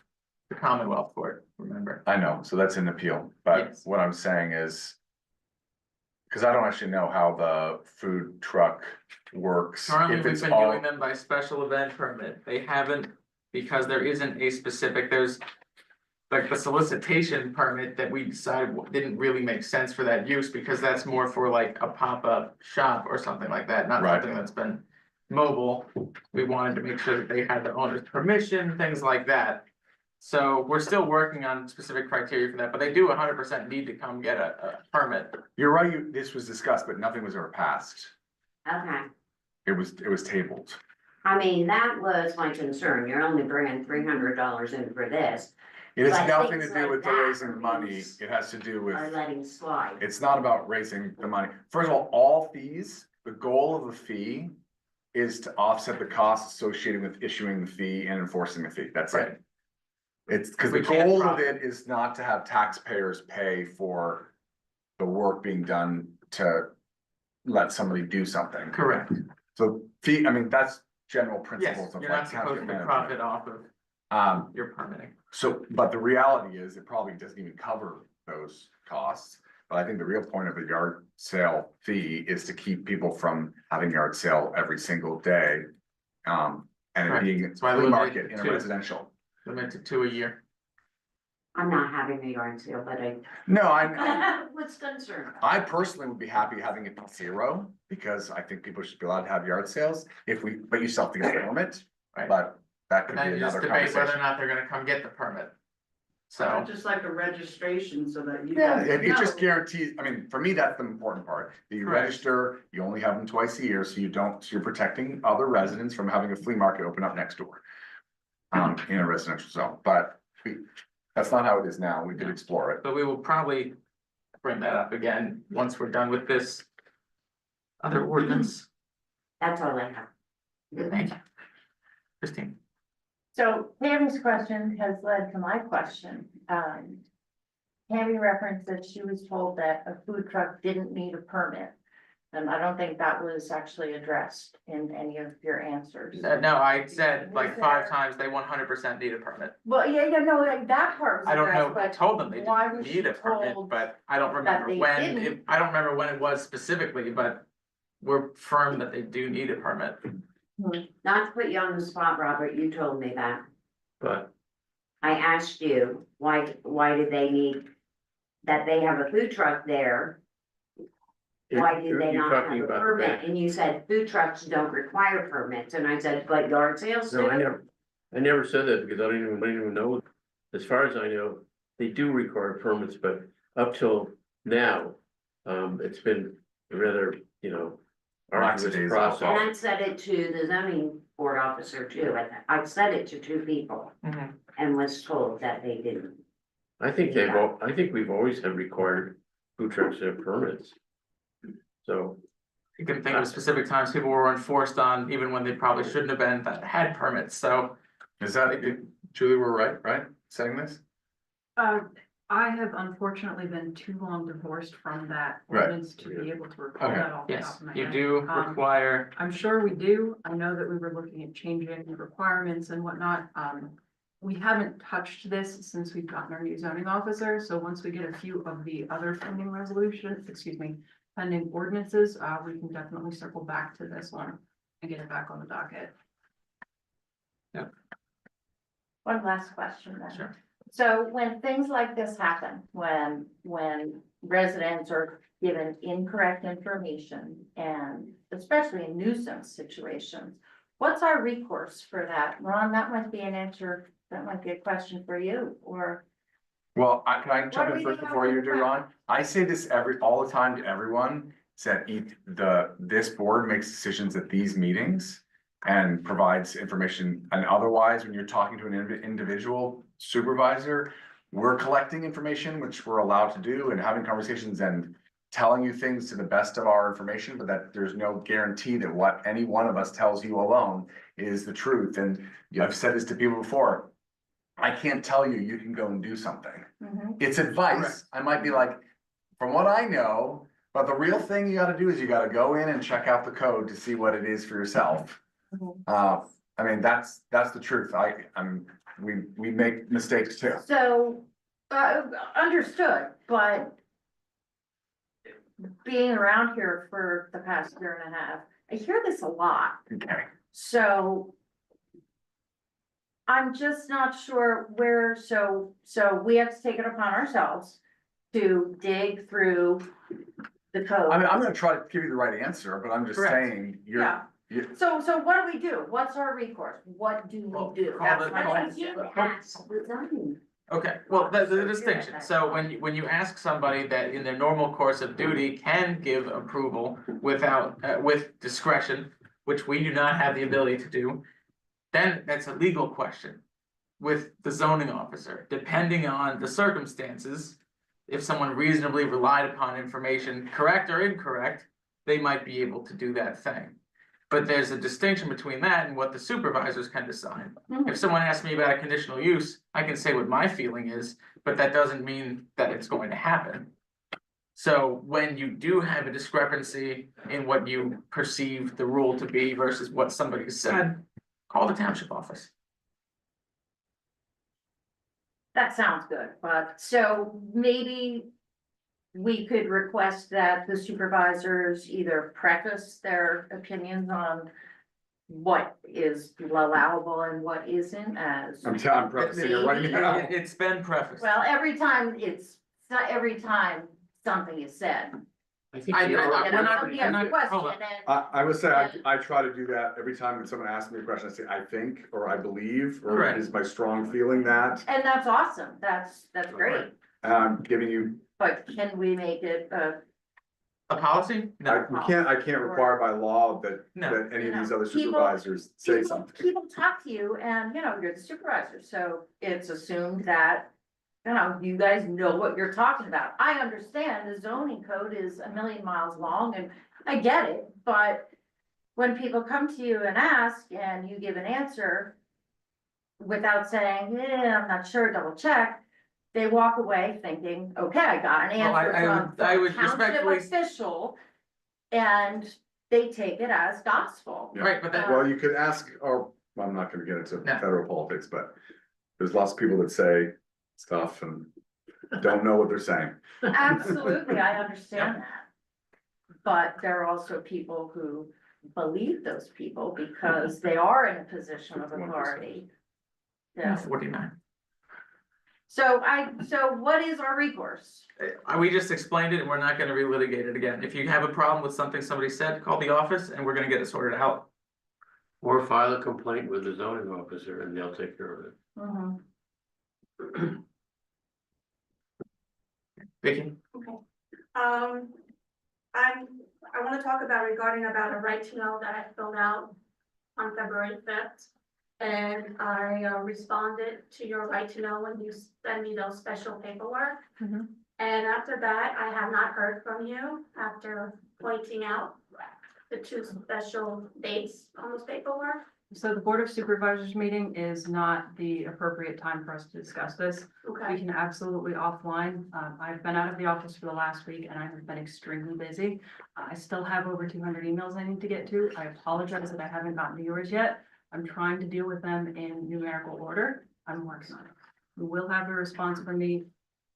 S1: the Commonwealth Court, remember?
S2: I know, so that's an appeal, but
S1: Yes.
S2: what I'm saying is. Cause I don't actually know how the food truck works,
S1: Currently,
S2: if
S1: we've
S2: it's
S1: been
S2: all,
S1: doing them by special event permit. They haven't, because there isn't a specific, there's. Like the solicitation permit that we decided didn't really make sense for that use, because that's more for like a pop-up shop or something like that, not
S2: Right.
S1: something that's been mobile. We wanted to make sure that they had the owner's permission, things like that. So we're still working on specific criteria for that, but they do 100% need to come get a permit.
S2: you're right, this was discussed, but nothing was ever passed,
S13: Okay,
S2: it was tabled.
S13: I mean, that was my concern. You're only bringing $300 in for this,
S2: It has
S13: But
S2: nothing to
S13: things
S2: do
S13: like
S2: with the
S13: that
S2: raising
S13: are
S2: money,
S13: being-
S2: it has to do with,
S13: are letting slide.
S2: it's not about raising the money. First of all fees, the goal of the fee is to offset the costs associated with issuing the fee and enforcing the fee, that's it. It's because the
S1: We can't
S2: goal of
S1: profit.
S2: it is not to have taxpayers pay for the work being done to let somebody do something.
S1: Correct.
S2: So fee, I mean, that's general
S1: Yes,
S2: principles of
S1: you're
S2: like
S1: not supposed
S2: township
S1: to
S2: management.
S1: profit off of your permitting.
S2: So, but the reality is it probably doesn't even cover those costs. But I think the real point of a yard sale fee is to keep people from having yard sale every single day. And it
S1: Right.
S2: being
S1: That's why
S2: flea
S1: they limit
S2: market
S1: it
S2: in a
S1: to-
S2: residential.
S1: Limited to a year.
S13: I'm not having a yard sale, but
S2: No,
S13: I was concerned.
S2: I personally would be happy having it be 0, because I think people should be allowed to have yard sales but you still have to get a permit,
S1: Right.
S2: but that could
S1: But
S2: be
S1: then you just
S2: another
S1: debate whether or
S2: conversation.
S1: not they're gonna come get the permit. So,
S14: Just like a registration so that you
S5: Yeah.
S14: guys
S2: It just
S14: know.
S2: guarantees, I mean, for me, that's the important part. You
S1: Correct.
S2: register, you only have them twice a year, so you're protecting other residents from having a flea market open up next door. In a residential zone, but that's not how it is now. We could explore it.
S1: but we will probably bring that up again once we're done with this other ordinance.
S13: That's all I have.
S1: Thank you. Christine.
S11: So Tammy's question has led to my question. Tammy referenced that she was told that a food truck didn't need a permit. And I don't think that was actually addressed in any of your answers.
S1: No, I said like
S11: Was
S1: 5
S11: there-
S1: times they 100% need a permit.
S11: Well, no, like that part was
S1: I don't know
S11: addressed,
S1: who
S11: but
S1: told them they
S11: why
S1: didn't
S11: was
S1: need
S11: she
S1: a permit,
S11: told
S1: but I don't remember
S11: they
S1: when,
S11: didn't?
S1: I don't remember when it was specifically, but we're firm that they do need a permit.
S13: Not to put you on the spot, Robert, you told me that.
S9: But
S13: I asked you, why did they need, that they have a food truck there? Why did they
S9: You're
S13: not
S9: talking
S13: have a
S9: about
S13: permit?
S9: that.
S13: And you said food trucks don't require permits, and I said, but yard sales do?
S9: No, I never said that because I didn't even know. As far as I know, they do require permits, but up till now, it's been rather, arduous
S2: Lackadaisical.
S9: process.
S13: And I said it to the zoning board officer too, and I said it to 2 people
S1: Mhm.
S13: and was told that they didn't.
S9: I think we've always had required food trucks to have permits. So,
S1: You can think of specific times people were enforced on, even when they probably shouldn't have been, that had permits, so.
S2: Is that, Julie, we're right, saying this?
S4: I have unfortunately been too long divorced from that
S2: Right.
S4: ordinance to be able to recall
S2: Okay.
S4: that off the top
S1: Yes,
S4: of my
S1: you
S4: head.
S1: do require,
S4: I'm sure we do. I know that we were looking at changing the requirements and whatnot. We haven't touched this since we've gotten our new zoning officer, so once we get a few of the other pending pending ordinances, we can definitely circle back to this one and get it back on the docket.
S11: One last question then.
S1: Sure.
S11: So when things like this happen, when residents are given incorrect information and especially in nuisance situations, what's our recourse for that? Ron, that might be an answer, that might be a question for you, or
S2: Well, can I
S11: What
S2: jump
S11: do
S2: in
S11: we
S2: first
S11: do
S2: before you
S11: with
S2: do,
S11: that?
S2: Ron? I say this all the time to everyone, that this board makes decisions at these meetings and provides information, and otherwise, when you're talking to an individual supervisor, we're collecting information, which we're allowed to do, and having conversations and telling you things to the best of our information, but that there's no guarantee that what any one of us tells you alone is the truth. And I've said this to people before, I can't tell you, you can go and do something. It's advice.
S1: Correct.
S2: I might be like, from what I know, but the real thing you gotta do is you gotta go in and check out the code to see what it is for yourself. I mean, that's the truth. We make mistakes too.
S11: so, understood, but being around here for the past year and a half, I hear this a lot.
S2: Okay.
S11: So I'm just not sure where, so we have to take it upon ourselves to dig through the code.
S2: I mean, I'm gonna try to give you the right answer, but I'm just
S1: Correct.
S2: saying,
S11: Yeah. So what do we do? What's our recourse? What do
S1: Well,
S11: we do?
S1: call
S11: That's
S1: the-
S11: my
S1: call-
S11: question.
S13: Ask the zoning.
S1: okay, well, the distinction, so when you ask somebody that in their normal course of duty can give approval without, with discretion, which we do not have the ability to do, then that's a legal question with the zoning officer, depending on the circumstances. If someone reasonably relied upon information, correct or incorrect, they might be able to do that thing. But there's a distinction between that and what the supervisors can decide. If someone asks me about a conditional use, I can say what my feeling is, but that doesn't mean that it's going to happen. So when you do have a discrepancy in what you perceive the rule to be versus what somebody said, call the township office.
S11: That sounds good, but so maybe we could request that the supervisors either preface their opinions on what is allowable and what isn't as.
S2: I'm prefacing it right now.
S1: It's been prefaced.
S11: Well, it's not every time something is said.
S9: I think
S1: I-
S9: the
S1: I-
S9: R-
S11: And
S1: we're
S11: if
S1: not-
S11: somebody
S1: I'm
S11: has a
S1: not- hold
S11: question
S1: on.
S11: and
S2: I would say I try to do that every time when someone asks me a question, I say, I think, or I believe, or
S1: Correct.
S2: it is my strong feeling that,
S11: and that's awesome, that's great,
S2: and I'm giving you,
S11: but can we make it
S1: A policy? No.
S2: I can't require by law that,
S1: No.
S2: that any of these other
S11: People-
S2: supervisors say something.
S11: People talk to you and, you're the supervisor, so it's assumed that, you guys know what you're talking about. I understand the zoning code is a million miles long and I get it, but when people come to you and ask and you give an answer without saying, yeah, I'm not sure, double check, they walk away thinking, okay, I got an
S1: Well,
S11: answer from
S1: I
S11: a
S1: would
S11: township
S1: respectfully-
S11: official, and they take it as gospel.
S1: Right, but that,
S2: Well, you could ask, or, well, I'm not gonna get into
S1: No.
S2: federal politics, but there's lots of people that say stuff and don't know what they're saying.
S11: Absolutely, I understand that. But there are also people who believe those people because they are in a position of
S2: 51%.
S11: authority. Yeah.
S1: 49.
S11: So what is our recourse?
S1: We just explained it and we're not gonna relitigate it again. If you have a problem with something somebody said, call the office and we're gonna get it sorted out.
S9: Or file a complaint with the zoning officer and they'll take care of it.
S11: Mhm.
S1: Vicky?
S6: I wanna talk regarding a right to know that I filled out on February 5th. And I responded to your right to know when you send me those special paperwork.
S4: Mhm.
S6: And after that, I have not heard from you after pointing out the two special dates on those paperwork.
S4: So the Board of Supervisors meeting is not the appropriate time for us to discuss this. We
S6: Okay,
S4: can absolutely offline. I've been out of the office for the last week and I have been extremely busy. I still have over 200 emails I need to get to. I apologize that I haven't gotten to yours yet. I'm trying to deal with them in numerical order. I'm working on it. We will have a response from me.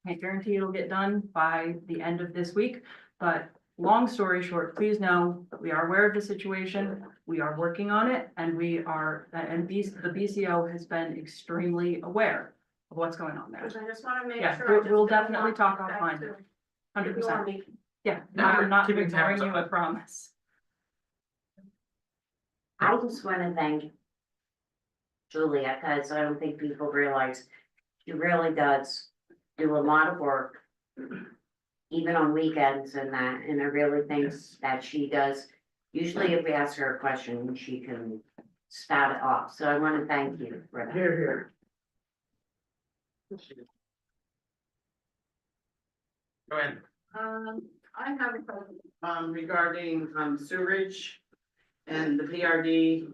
S4: Can't guarantee it'll get done by the end of this week, but long story short, please know that we are aware of the situation. We are working on it and the BCO has been extremely aware of what's going on there.
S6: because I just wanna make
S4: Yeah,
S6: sure.
S4: we'll definitely talk offline.
S6: offline.
S4: 100%. Yeah,
S1: No, we're
S4: I'm not
S1: keeping
S4: ignoring
S1: tabs
S4: you,
S1: on
S4: I
S1: it.
S4: promise.
S13: I just wanna thank Julia, cause I don't think people realize she really does do a lot of work. Even on weekends and that, and I really think that she does, usually if we ask her a question, she can spout it off, so I wanna thank you for that.
S14: Here.
S1: Go ahead.
S14: I have a question, regarding, sewerage and the PRD,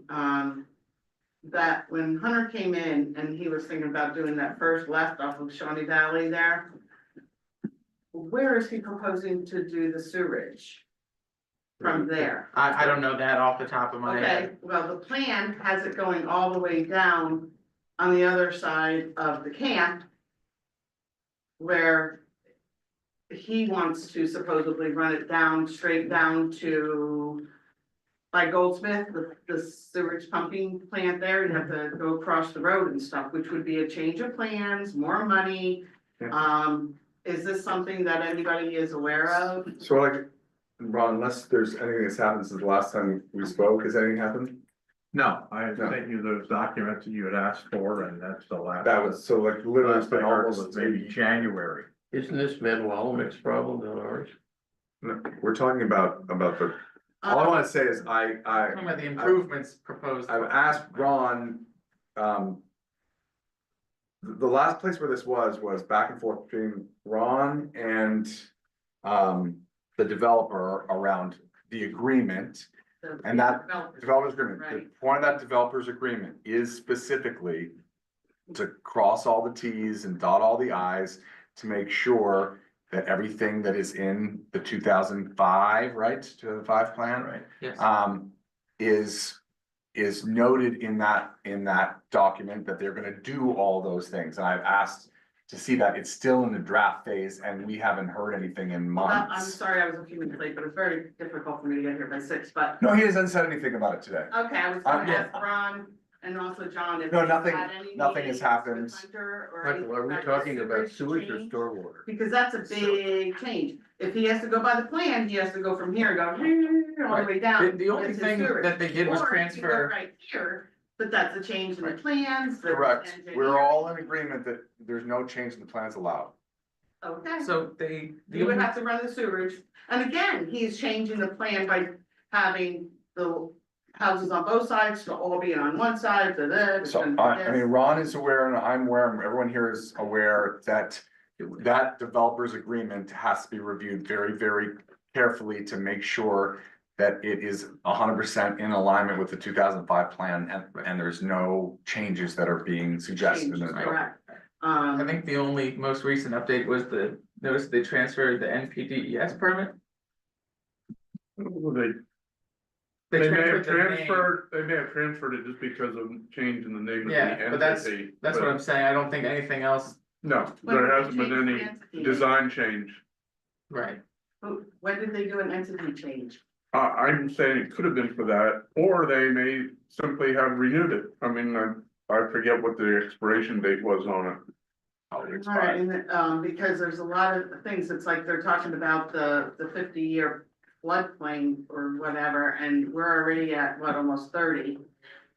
S14: that when Hunter came in and he was thinking about doing that first left off of Shawnee Valley there, where is he proposing to do the sewerage from there?
S1: I don't know that off the top of my
S14: Okay,
S1: head.
S14: well, the plan has it going all the way down on the other side of the camp, where he wants to supposedly run it down, straight down to by Goldsmith, the sewage pumping plant there, you'd have to go across the road and stuff, which would be a change of plans, more money. Is this something that anybody is aware of?
S2: So like, Ron, unless there's anything that's happened since the last time we spoke, has anything happened?
S3: No, I had
S2: No.
S3: sent you those documents that you had asked for, and that's the last.
S2: That was, so like literally it's
S3: Last
S2: been
S3: I heard
S2: almost
S3: was maybe January.
S9: Isn't this Manuel mix problem, not ours?
S2: No, we're talking about the All I wanna say is
S1: Talking about the improvements proposed.
S2: I've asked Ron, the last place where this was back and forth between Ron and, the developer around the agreement. And that developer's agreement, the point of that developer's agreement is specifically to cross all the Ts and dot all the Is to make sure that everything that is in the 2005, right, 2005 plan?
S1: Right, yes.
S2: Is noted in that document that they're gonna do all those things, and I've asked to see that. It's still in the draft phase and we haven't heard anything in
S14: I'm
S2: months.
S14: sorry, I was a few minutes late, but it's very difficult for me to get here by 6, but,
S2: No, he hasn't said anything about it today.
S14: okay, I was gonna
S2: Yeah.
S14: ask Ron and also John if.
S2: No,
S14: they've
S2: nothing-
S14: had any
S2: nothing has
S14: meetings
S2: happened.
S14: with Hunter or
S9: Michael, are we
S14: anything
S9: talking
S14: the
S9: about sewage or
S14: change?
S9: stormwater?
S14: Because that's a big change. If he has to go by the plan, he has to go from here, and go all the way down.
S1: The only
S14: with his
S1: thing
S14: sewage.
S1: that they did was
S14: Or he could go
S1: transfer.
S14: right here, but that's a change in the plans. the
S2: Correct, we're
S14: engineer.
S2: all in agreement that there's no change in the plans allowed.
S14: Okay.
S1: So the
S14: You would
S1: only,
S14: have to run the sewage, and again, he's changing the plan by having the houses on both sides to all be on one side, to this.
S2: So,
S14: and
S2: I mean,
S14: this.
S2: Ron is aware and I'm aware, and everyone here is aware that that developer's agreement has to be reviewed very, very carefully to make sure that it is 100% in alignment with the 2005 plan and there's no changes that are being suggested in the
S14: Changes,
S2: bill.
S14: correct.
S1: I think the only most recent update was the notice they transferred the NPDES permit.
S7: They may have
S1: the name.
S7: they may have transferred it just because of change in the name of the
S1: Yeah, but that's
S7: entity.
S1: what
S7: but
S1: I'm saying. I don't think anything else.
S7: No,
S14: When
S7: there
S14: did they
S7: hasn't been
S14: change the
S7: any
S14: entity?
S7: design change.
S1: Right.
S14: When did they do an entity change?
S7: I'm saying it could have been for that, or they may simply have renewed it. I mean, I forget what the expiration date was on it.
S14: Alright, and, because there's a lot of things, it's like they're talking about the 50-year floodplain or whatever, and we're already at, what, almost 30.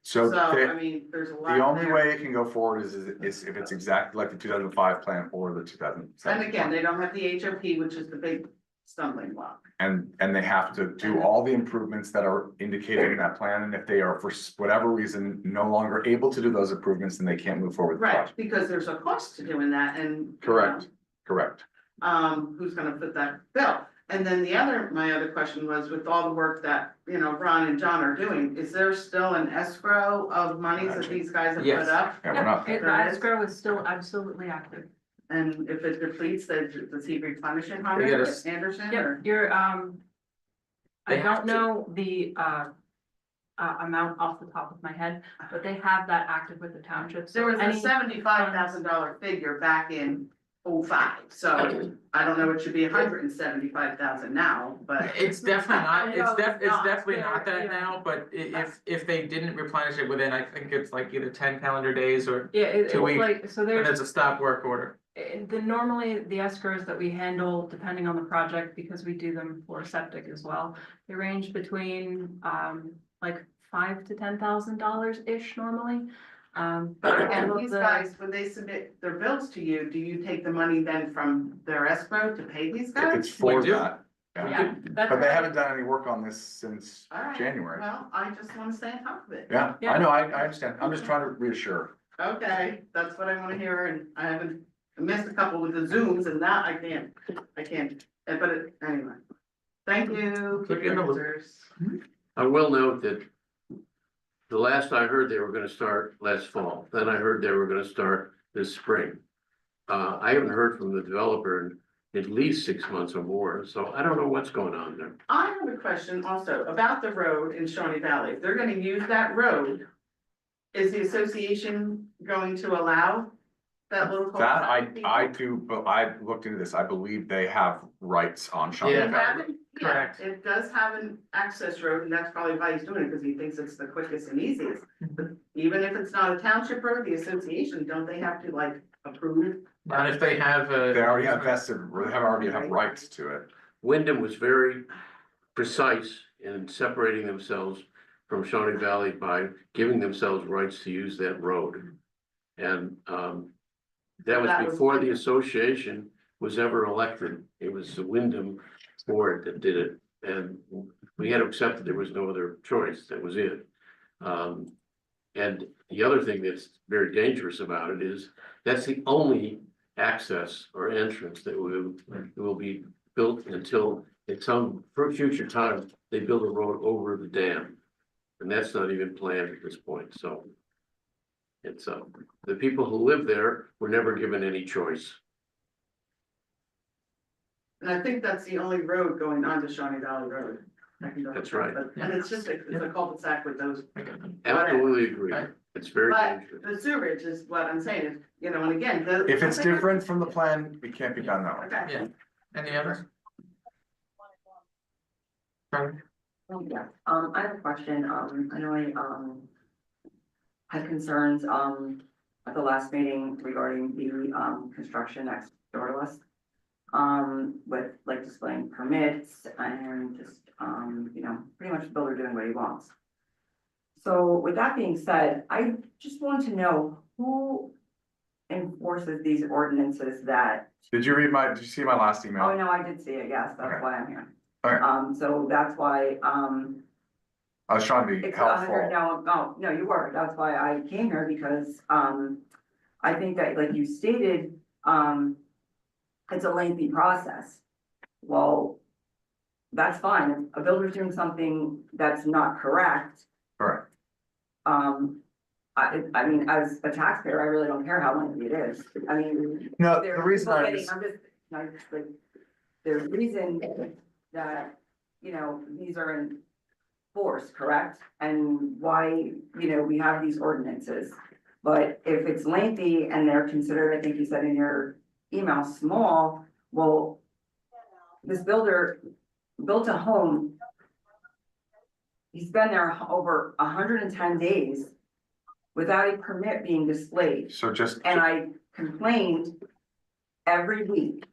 S2: So
S14: So, I
S2: the,
S14: mean, there's a lot
S2: the only
S14: there.
S2: way it can go forward is if it's exactly like the 2005 plan or the 2007.
S14: And again, they don't have the HOP, which is the big stumbling block.
S2: And they have to do all the improvements that are indicated in that plan, and if they are for whatever reason no longer able to do those improvements, then they can't move forward with the
S14: Right,
S2: project.
S14: because there's a cost to doing that and.
S2: Correct, correct.
S14: Who's gonna fit that bill? And then my other question was, with all the work that, Ron and John are doing, is there still an escrow of monies that these guys have
S1: Yes.
S14: put up?
S2: Yeah, we're not,
S4: The escrow is still absolutely active.
S14: And if it depletes, does he replenish it,
S1: They get
S14: Hunter,
S1: us-
S14: Anderson,
S4: Yep,
S14: or?
S4: you're,
S1: They
S4: I
S1: have
S4: don't
S1: to.
S4: know the, amount off the top of my head, but they have that active with the township. So
S14: There was a
S4: any-
S14: $75,000 figure back in 05, so I don't know, it should be 175,000 now, but.
S1: It's definitely not,
S4: I know
S1: it's
S4: not.
S1: definitely not
S4: Yeah,
S1: that
S4: yeah.
S1: now, but if they didn't replenish it within, I think it's like either 10 calendar days or.
S4: Yeah, it's
S1: 2 weeks,
S4: like, so
S1: And
S4: there's.
S1: it's a stop work order.
S4: Normally, the escrows that we handle, depending on the project, because we do them for septic as well, they range between, like $5,000 to $10,000-ish normally. But all
S14: And
S4: of
S14: these
S4: the-
S14: guys, when they submit their bills to you, do you take the money then from their escrow to pay these guys?
S2: it's for
S1: We do.
S2: that. Yeah.
S4: Yeah, that's
S2: But they
S4: right.
S2: haven't done any work on this since
S14: All right,
S2: January.
S14: well, I just wanna stay on top of it.
S2: Yeah,
S4: Yeah.
S2: I know, I understand. I'm just trying to reassure.
S14: Okay, that's what I wanna hear, and I missed a couple with the Zooms, and that I can't, anyway. Thank you.
S1: Keep you in the loop.
S14: Answers.
S9: I will note that the last I heard, they were gonna start last fall, then I heard they were gonna start this spring. I haven't heard from the developer in at least 6 months or more, so I don't know what's going on there.
S14: I have a question also about the road in Shawnee Valley. If they're gonna use that road, is the association going to allow that little?
S2: That
S14: cul-de-sac
S2: I
S14: people?
S2: do, but I looked into this. I believe they have rights on Shawnee
S1: Yeah.
S14: It
S2: Valley.
S14: haven't- yeah,
S1: Correct.
S14: it does have an access road, and that's probably why he's doing it, because he thinks it's the quickest and easiest. But even if it's not a township road, the association, don't they have to like approve?
S1: Not if they have a.
S2: They already have vested, or they already have rights to it.
S9: Wyndham was very precise in separating themselves from Shawnee Valley by giving themselves rights to use that road. And that
S14: That
S9: was
S14: was
S9: before the
S14: Wyndham.
S9: association was ever elected. It was the Wyndham board that did it. And we had to accept that there was no other choice, that was it. And the other thing that's very dangerous about it is, that's the only access or entrance that will be built until at some future time, they build a road over the dam. And that's not even planned at this point, so. It's, the people who live there were never given any choice.
S14: And I think that's the only road going on to Shawnee Valley Road. I can double
S9: That's
S14: check,
S9: right.
S14: but- And it's just, it's a cul-de-sac with those.
S9: Absolutely agree. It's very
S14: But
S9: dangerous.
S14: the sewerage is what I'm saying, is, you know, and again.
S2: If it's different from the plan, it can't be done that way.
S14: Okay.
S1: Yeah. Any others?
S10: Yeah, I have a question, I know I, had concerns, at the last meeting regarding the, construction next door to us. With like displaying permits and just, you know, pretty much the builder doing what he wants. So with that being said, I just want to know who enforces these ordinances that,
S2: Did you see my last email?
S10: oh, no, I did see it, yes, that's
S2: Okay.
S10: why I'm here.
S2: Okay.
S10: So that's why,
S2: I was trying to be
S10: it's
S2: helpful.
S10: no, you were, that's why I came here, because, I think that, like you stated, it's a lengthy process. Well, that's fine, if a builder's doing something that's not correct,
S2: Correct.
S10: I mean, as a taxpayer, I really don't care how lengthy it is, I mean.
S2: No, the
S10: there's
S2: reason
S10: people
S2: I
S10: getting-
S2: was,
S10: I'm just, like, there's reason that, you know, these are in force, correct? And why, you know, we have these ordinances. But if it's lengthy and they're considered, I think you said in your email, small, well, this builder built a home. He's been there over 110 days without a permit being displayed.
S2: so just,
S10: And I complained every week.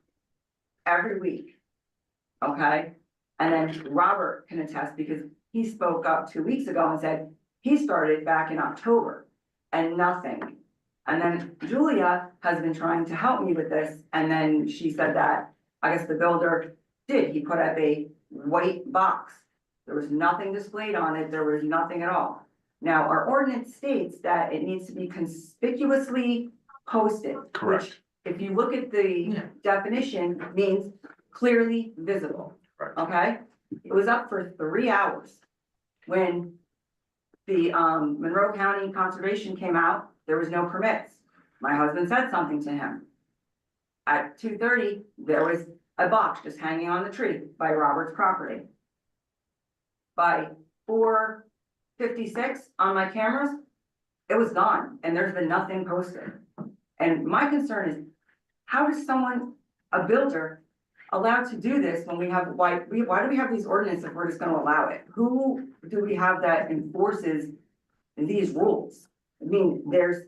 S10: Okay? And then Robert can attest, because he spoke up 2 weeks ago and said he started back in October and nothing. And then Julia has been trying to help me with this, and then she said that, I guess the builder did, he put up a white box. There was nothing displayed on it, there was nothing at all. Now, our ordinance states that it needs to be conspicuously posted. which,
S2: correct,
S10: if you look at the definition, means clearly visible,
S2: right.
S10: okay? It was up for 3 hours. When the Monroe County Conservation came out, there was no permits. My husband said something to him. At 2:30, there was a box just hanging on the tree by Robert's property. By 4:56 on my cameras, it was gone, and there's been nothing posted. And my concern is, how does someone, a builder, allowed to do this when we have, why do we have these ordinances if we're just gonna allow it? Who do we have that enforces these rules? I mean,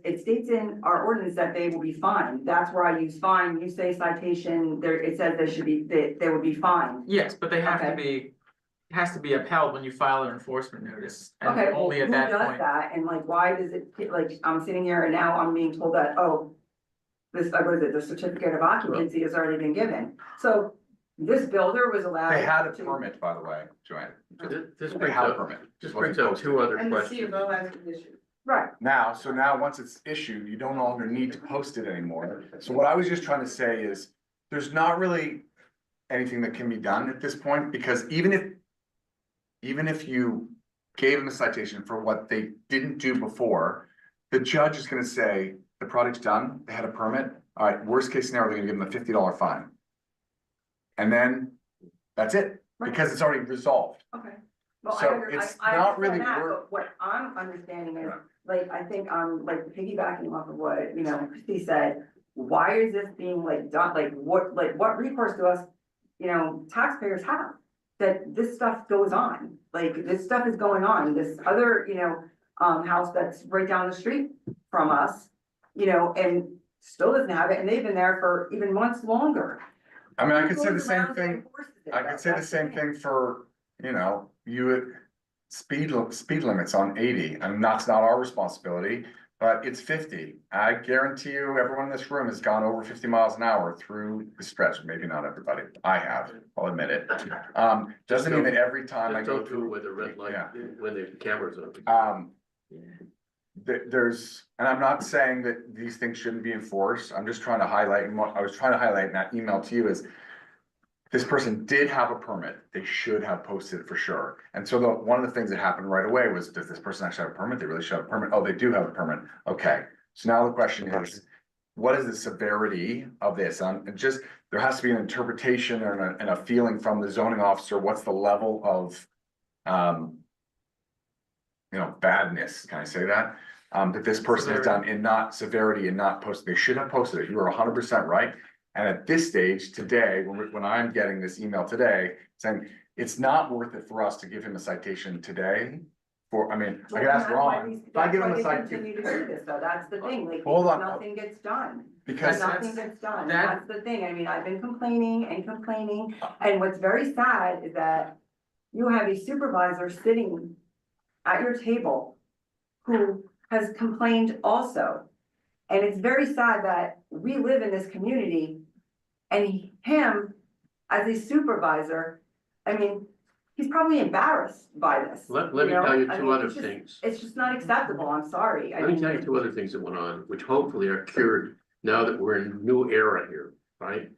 S10: it states in our ordinance that they will be fined. That's where I use fine. You say citation, there, it says they would be fined.
S1: Yes, but they have to
S10: Okay.
S1: be, it has to be upheld when you file an enforcement notice. And
S10: Okay, well,
S1: only
S10: who
S1: at that
S10: does
S1: point.
S10: that? And like, why does it, like, I'm sitting here and now I'm being told that, oh, this, what is it, the certificate of occupancy has already been given. So this builder was allowed.
S2: They had a
S10: to-
S2: permit, by the way, Joanne.
S9: This
S2: They
S9: brings
S2: had a
S9: up,
S2: permit.
S9: this
S2: Just
S9: brings
S2: wasn't
S9: up
S2: posted.
S9: two other
S14: And the C
S9: questions.
S14: of O has an issue.
S10: Right,
S2: Now, so now, once it's issued, you don't longer need to post it anymore. So what I was just trying to say is, there's not really anything that can be done at this point, because even if you gave them a citation for what they didn't do before, the judge is gonna say, the project's done, they had a permit, all right, worst case scenario, they're gonna give them a $50 fine. And then, that's it, because it's already resolved.
S10: okay. Well,
S2: So it's not really
S10: understand that,
S2: work-
S10: but what I'm understanding is, like, I think I'm like piggybacking off of what, you know, Christie said. Why is this being like done, like what recourse do us, you know, taxpayers have? That this stuff goes on, like this stuff is going on, this other, you know, house that's right down the street from us. You know, and still doesn't have it, and they've been there for even months longer.
S2: I mean, I could say
S10: Who
S2: the
S10: goes
S2: same
S10: around and
S2: thing,
S10: enforces it,
S2: I
S10: though?
S2: could say the
S10: That's
S2: same
S10: thing.
S2: thing for, you know, speed limits on 80, and that's not our responsibility. but it's 50. I guarantee you, everyone in this room has gone over 50 miles an hour through the stretch. Maybe not everybody. I have, I'll admit it. Doesn't mean that every time I
S9: Just
S2: go
S9: don't do it
S2: through.
S9: with a red light,
S2: Yeah.
S9: when the camera's on.
S2: There's, and I'm not saying that these things shouldn't be enforced. I'm just trying to highlight, and what I was trying to highlight in that email to you is this person did have a permit. They should have posted it for sure. And so one of the things that happened right away was, does this person actually have a permit? They really should have a permit. Oh, they do have a permit. Okay. So now the question is, what is the severity of this? And just, there has to be an interpretation and a feeling from the zoning officer. What's the level of, badness, can I say that? That this person has done in not severity and not posted. They should have posted it. You are 100% right. And at this stage today, when I'm getting this email today, saying it's not worth it for us to give him a citation today. I could ask Ron, if I give him a citation.
S10: Continue to do this, though, that's the thing, like,
S2: Hold on.
S10: nothing gets done.
S2: Because
S10: Nothing gets done, that's the thing, I mean, I've been complaining, and what's very sad is that you have a supervisor sitting at your table who has complained also. And it's very sad that we live in this community and him as a supervisor, I mean, he's probably embarrassed by this.
S9: Let me tell you two other things.
S10: It's just not acceptable, I'm sorry.
S9: Let me tell you two other things that went on, which hopefully are cured now that we're in a new era here, right?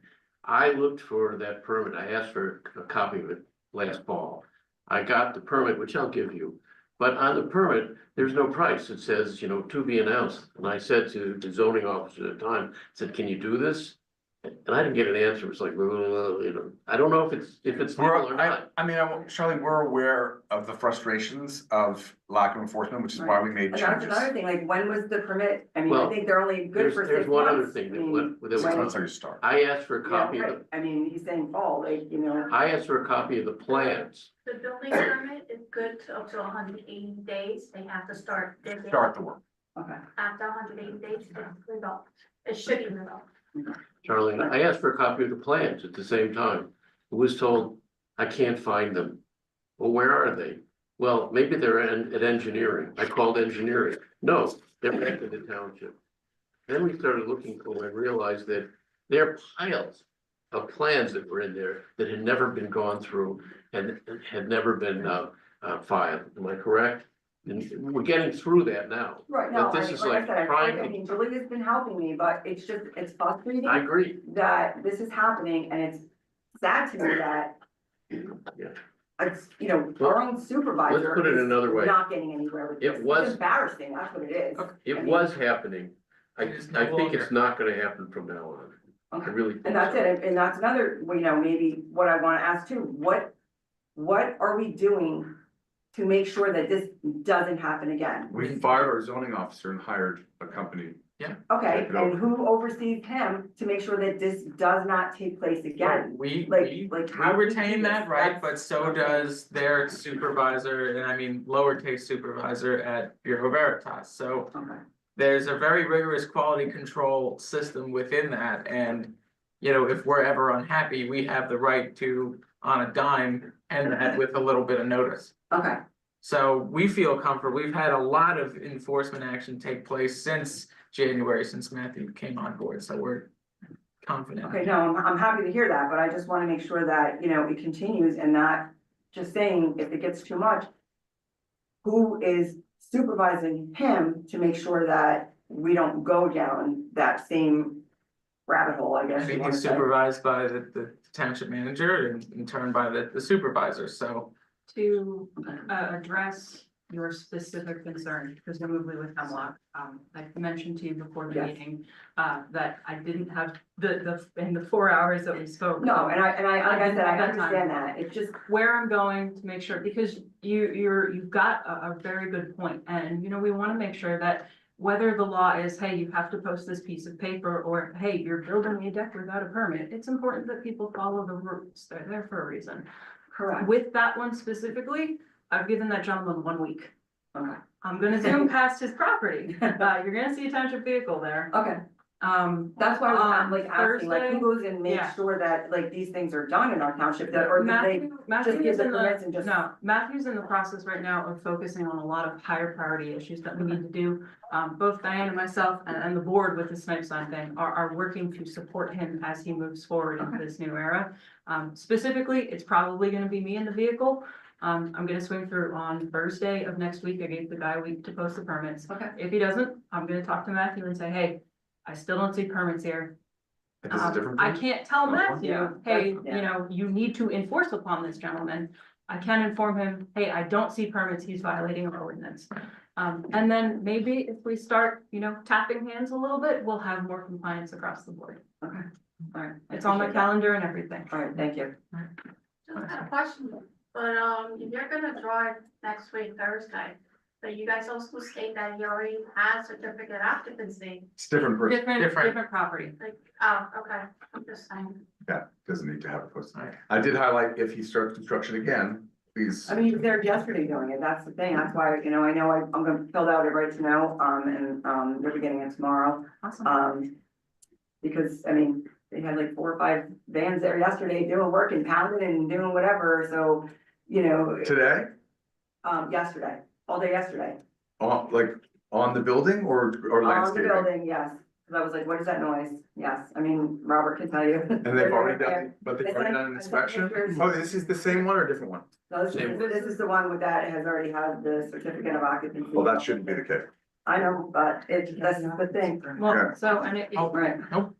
S9: I looked for that permit. I asked for a copy of it last fall. I got the permit, which I'll give you. But on the permit, there's no price. It says, to be announced. And I said to the zoning officer at the time, said, can you do this? And I didn't get an answer. It's like, I don't know if it's legal or not.
S2: Charlie, we're aware of the frustrations of lack of enforcement, which is why we made
S10: And that's
S2: changes.
S10: another thing, like, when was the permit? I mean,
S9: Well,
S10: I think they're only good for 6 months.
S9: There's one other thing
S10: I mean,
S9: that
S2: 6
S9: went,
S2: months how you start.
S9: I asked for a
S10: yeah,
S9: copy of
S10: right. I mean, he's saying fall, like,
S9: I asked for a copy of the plans.
S6: The building permit is good to up to 180 days, they have to start digging.
S2: Start the work.
S10: Okay.
S6: After 180 days, it's resolved, it should be resolved.
S9: Charlie, I asked for a copy of the plans at the same time. I was told, I can't find them. Well, where are they? Well, maybe they're at engineering. I called engineering. No, they're back in the township. Then we started looking for them and realized that there are piles of plans that were in there that had never been gone through and had never been filed. Am I correct? And we're getting through that now.
S10: Right, no,
S9: But this is
S10: like I said,
S9: trying
S10: I mean, Julia's been helping me, but it's frustrating.
S9: I agree.
S10: That this is happening, and it's sad to me that.
S9: Yeah.
S10: It's, our own supervisor.
S9: Let's put it
S10: is
S9: another way.
S10: Not getting anywhere with this.
S9: It was-
S10: It's embarrassing, that's what it is.
S9: It was happening. I
S1: It's no
S9: think
S1: longer.
S9: it's not gonna happen from now on. I
S10: Okay.
S9: really think
S10: And that's
S9: so.
S10: it, and that's another, maybe what I wanna ask too, what are we doing to make sure that this doesn't happen again?
S2: We fired our zoning officer and hired a company.
S10: Okay,
S2: Check it out.
S10: and who oversees him to make sure that this does not take place again?
S1: We
S10: how do we do
S1: retain that
S10: this?
S1: right, but
S10: That's-
S1: so does their supervisor, and I mean lowercase supervisor at Bureau Veritas, so.
S10: Okay.
S1: There's a very rigorous quality control system within that, and, if we're ever unhappy, we have the right to, on a dime, end that with a little bit of notice.
S10: Okay,
S1: So we feel comfortable, we've had a lot of enforcement action take place since January, since Matthew came on board, so we're confident.
S10: okay, no, I'm happy to hear that, but I just wanna make sure that, it continues and not just saying if it gets too much. Who is supervising him to make sure that we don't go down that same rabbit hole, I guess you
S1: Being
S10: wanna say.
S1: supervised by the township manager and in turn by the supervisor, so.
S4: To address your specific concern, presumably with Hemlock, I mentioned to you before the
S10: Yes.
S4: meeting, that I didn't have in the 4 hours that we spoke.
S10: No, and I, like I said, I
S4: That time.
S10: understand that, it's just,
S4: Where I'm going to make sure, because you've got a very good point, and we want to make sure that whether the law is, hey, you have to post this piece of paper, or hey, you're building a deck without a permit, it's important that people follow the rules. They're there for a reason.
S10: correct.
S4: With that one specifically, I've given that gentleman 1 week.
S10: Okay,
S4: I'm gonna zoom past his property. You're gonna see a township vehicle there.
S10: okay, That's why I was
S4: on
S10: like asking, like, who
S4: Thursday.
S10: goes and
S4: Yeah.
S10: makes sure that, like, these things are done in our township, that, or do they?
S4: Matthew
S10: give
S4: is
S10: the
S4: in
S10: permits
S4: the,
S10: and just-
S4: no, Matthew's in the process right now of focusing on a lot of higher priority issues that we need to do. Both Diane and myself and the board with the snipe sign thing are working to support him as he moves forward into this new era. Specifically, it's probably gonna be me in the vehicle. I'm gonna swing through on Thursday of next week. I gave the guy a week to post the permits.
S10: Okay.
S4: If he doesn't, I'm gonna talk to Matthew and say, hey, I still don't see permits here.
S2: If this is different.
S4: I
S2: thing?
S4: can't tell Matthew,
S10: Yeah,
S4: hey,
S10: yeah.
S4: you know, you need to enforce upon this gentleman. I can inform him, hey, I don't see permits, he's violating our ordinance. And then maybe if we start, you know, tapping hands a little bit, we'll have more compliance across the board.
S10: Okay, all right.
S4: It's on my
S10: Appreciate that.
S4: calendar and everything.
S10: All right, thank you.
S6: Just got a question, but, if you're gonna drive next week Thursday, but you guys also state that you already have certificate occupancy,
S2: It's different person.
S4: Different property.
S6: like, oh, okay, I'm just saying.
S2: Yeah, doesn't need to have it posted.
S1: Right.
S2: I did highlight if he starts construction again, please.
S10: I mean, he was there yesterday doing it, that's the thing, that's why, you know, I'm gonna fill out it right to know, and, they're beginning it tomorrow.
S4: Awesome.
S10: Because, I mean, they had like 4 or 5 vans there yesterday doing work and pounding and doing whatever, so, you know,
S2: Today,
S10: yesterday, all day yesterday.
S2: like on the building or
S10: On the
S2: landscaping?
S10: building, yes, cause I was like, what is that noise? Yes, I mean, Robert can tell you.
S2: And they've already done, but they've
S10: They
S2: already
S10: sent-
S2: done an
S10: I sent
S2: inspection?
S10: pictures.
S2: Oh, this is the same one or a different one?
S10: So this is the one with that has already had the certificate of occupancy.
S2: Well, that shouldn't be the case.
S10: I know, but that's the thing.
S4: Well, so, and
S10: Right.
S1: Nope,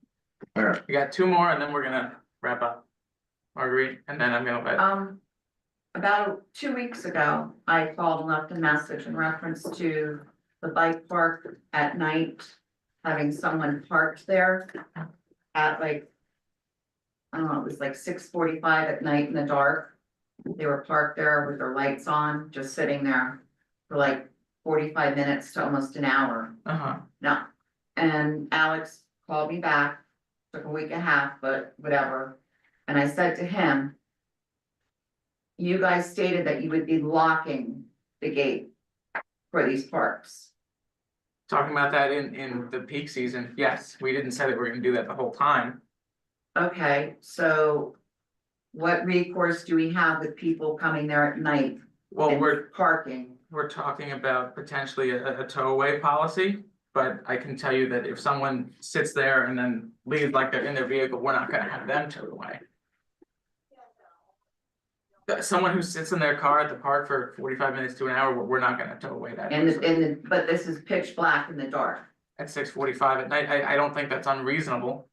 S2: All right,
S1: we got 2 more and then we're gonna wrap up. Marguerite, and then I'm gonna let.
S11: About 2 weeks ago, I called and left a message in reference to the bike park at night, having someone parked there at like, I don't know, it was like 6:45 at night in the dark. They were parked there with their lights on, just sitting there for like 45 minutes to almost an hour.
S1: Uh-huh,
S11: No, and Alex called me back, took a week and a half, but whatever. And I said to him, you guys stated that you would be locking the gate for these parks.
S1: talking about that in the peak season, yes, we didn't say that we're gonna do that the whole time.
S11: Okay, so what recourse do we have with people coming there at night
S1: Well,
S11: and
S1: we're
S11: parking?
S1: talking about potentially a tow away policy, but I can tell you that if someone sits there and then leaves like they're in their vehicle, we're not gonna have them towed away. Someone who sits in their car at the park for 45 minutes to an hour, we're not gonna tow away that
S11: And,
S1: person.
S11: but this is pitch black in the dark.
S1: At 6:45 at night, I don't think that's unreasonable.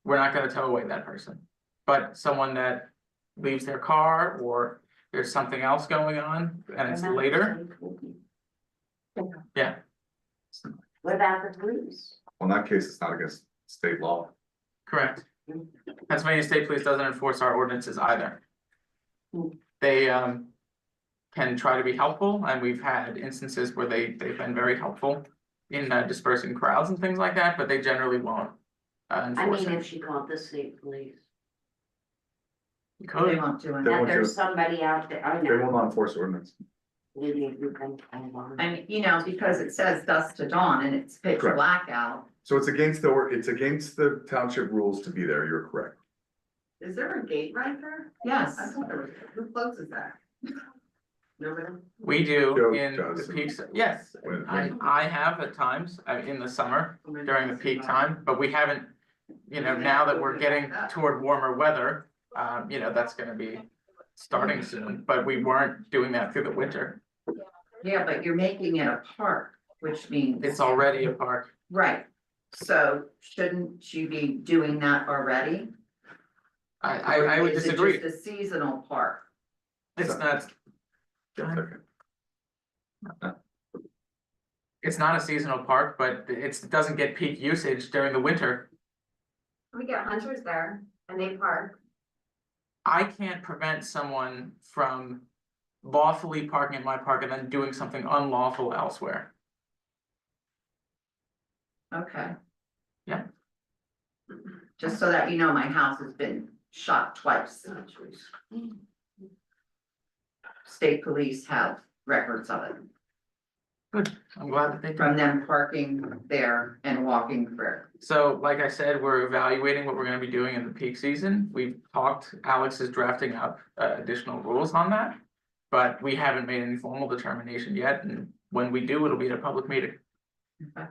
S1: We're not gonna tow away that person, but someone that leaves their car or there's something else going on and it's later, yeah.
S13: What about the police?
S2: well, in that case, it's not against state law.
S1: Correct. Pennsylvania State Police doesn't enforce our ordinances either. They can try to be helpful, and we've had instances where they've been very helpful in dispersing crowds and things like that, but they generally won't
S13: I
S1: enforce
S13: mean,
S1: it.
S13: if she called the state police,
S1: You
S11: They
S1: could,
S11: won't do
S2: They
S11: it.
S13: that
S2: won't
S13: there's
S2: do-
S13: somebody out there, I
S2: They
S13: know.
S2: will not enforce ordinance.
S13: Maybe you can find one.
S11: I mean, you know, because it says dusk to dawn and it's pitch
S2: Correct.
S11: black out.
S2: So it's against the township rules to be there, you're correct.
S14: Is there a gate right there?
S11: Yes.
S14: I thought there was, who closes that? Nobody?
S1: we do
S2: Joe
S1: in
S2: does.
S1: the peaks, yes,
S2: When-
S1: I have at times, in the summer during the peak time, but we haven't. You know, now that we're getting toward warmer weather, you know, that's gonna be starting soon, but we weren't doing that through the winter.
S11: Yeah, but you're making it a park, which means.
S1: It's already a park.
S11: Right, so shouldn't you be doing that already?
S1: I would
S11: Or is it
S1: disagree.
S11: just a seasonal park?
S1: It's not,
S2: Okay.
S1: it's not a seasonal park, but it doesn't get peak usage during the winter.
S6: We get hunters there and they park.
S1: I can't prevent someone from lawfully parking at my park and then doing something unlawful elsewhere.
S11: Okay.
S1: Yeah.
S11: Just so that you know, my house has been shot twice. State police have records of it.
S1: Good, I'm glad that they did.
S10: from them parking there and walking through.
S1: So like I said, we're evaluating what we're gonna be doing in the peak season. We've talked, Alex is drafting up additional rules on that. But we haven't made any formal determination yet, and when we do, it'll be at a public meeting.
S10: Okay.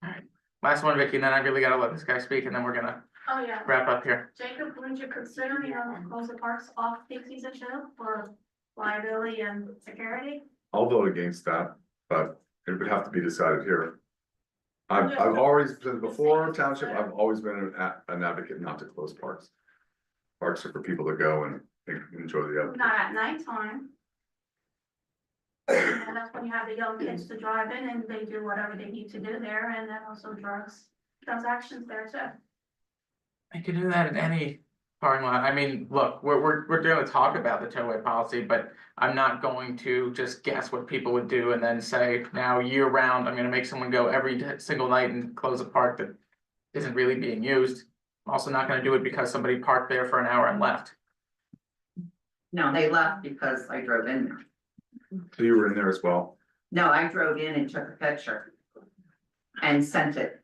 S1: Alright, last one, Vicky, and then I really gotta let this guy speak, and then we're gonna
S6: Oh, yeah.
S1: wrap up here.
S6: Jacob, would you consider, close the parks off peak season too for liability and security?
S2: I'll vote against that, but it would have to be decided here. I've always been, before township, I've always been an advocate not to close parks. Parks are for people to go and enjoy the other.
S6: Not at nighttime. And that's when you have the young kids to drive in and they do whatever they need to do there, and then also drugs transactions there too.
S1: I could do that in any parking lot. I mean, look, we're gonna talk about the towaway policy, but I'm not going to just guess what people would do and then say, now year round, I'm gonna make someone go every single night and close a park that isn't really being used. I'm also not gonna do it because somebody parked there for an hour and left.
S10: No, they left because I drove in there.
S2: So you were in there as well?
S10: No, I drove in and took a picture and sent it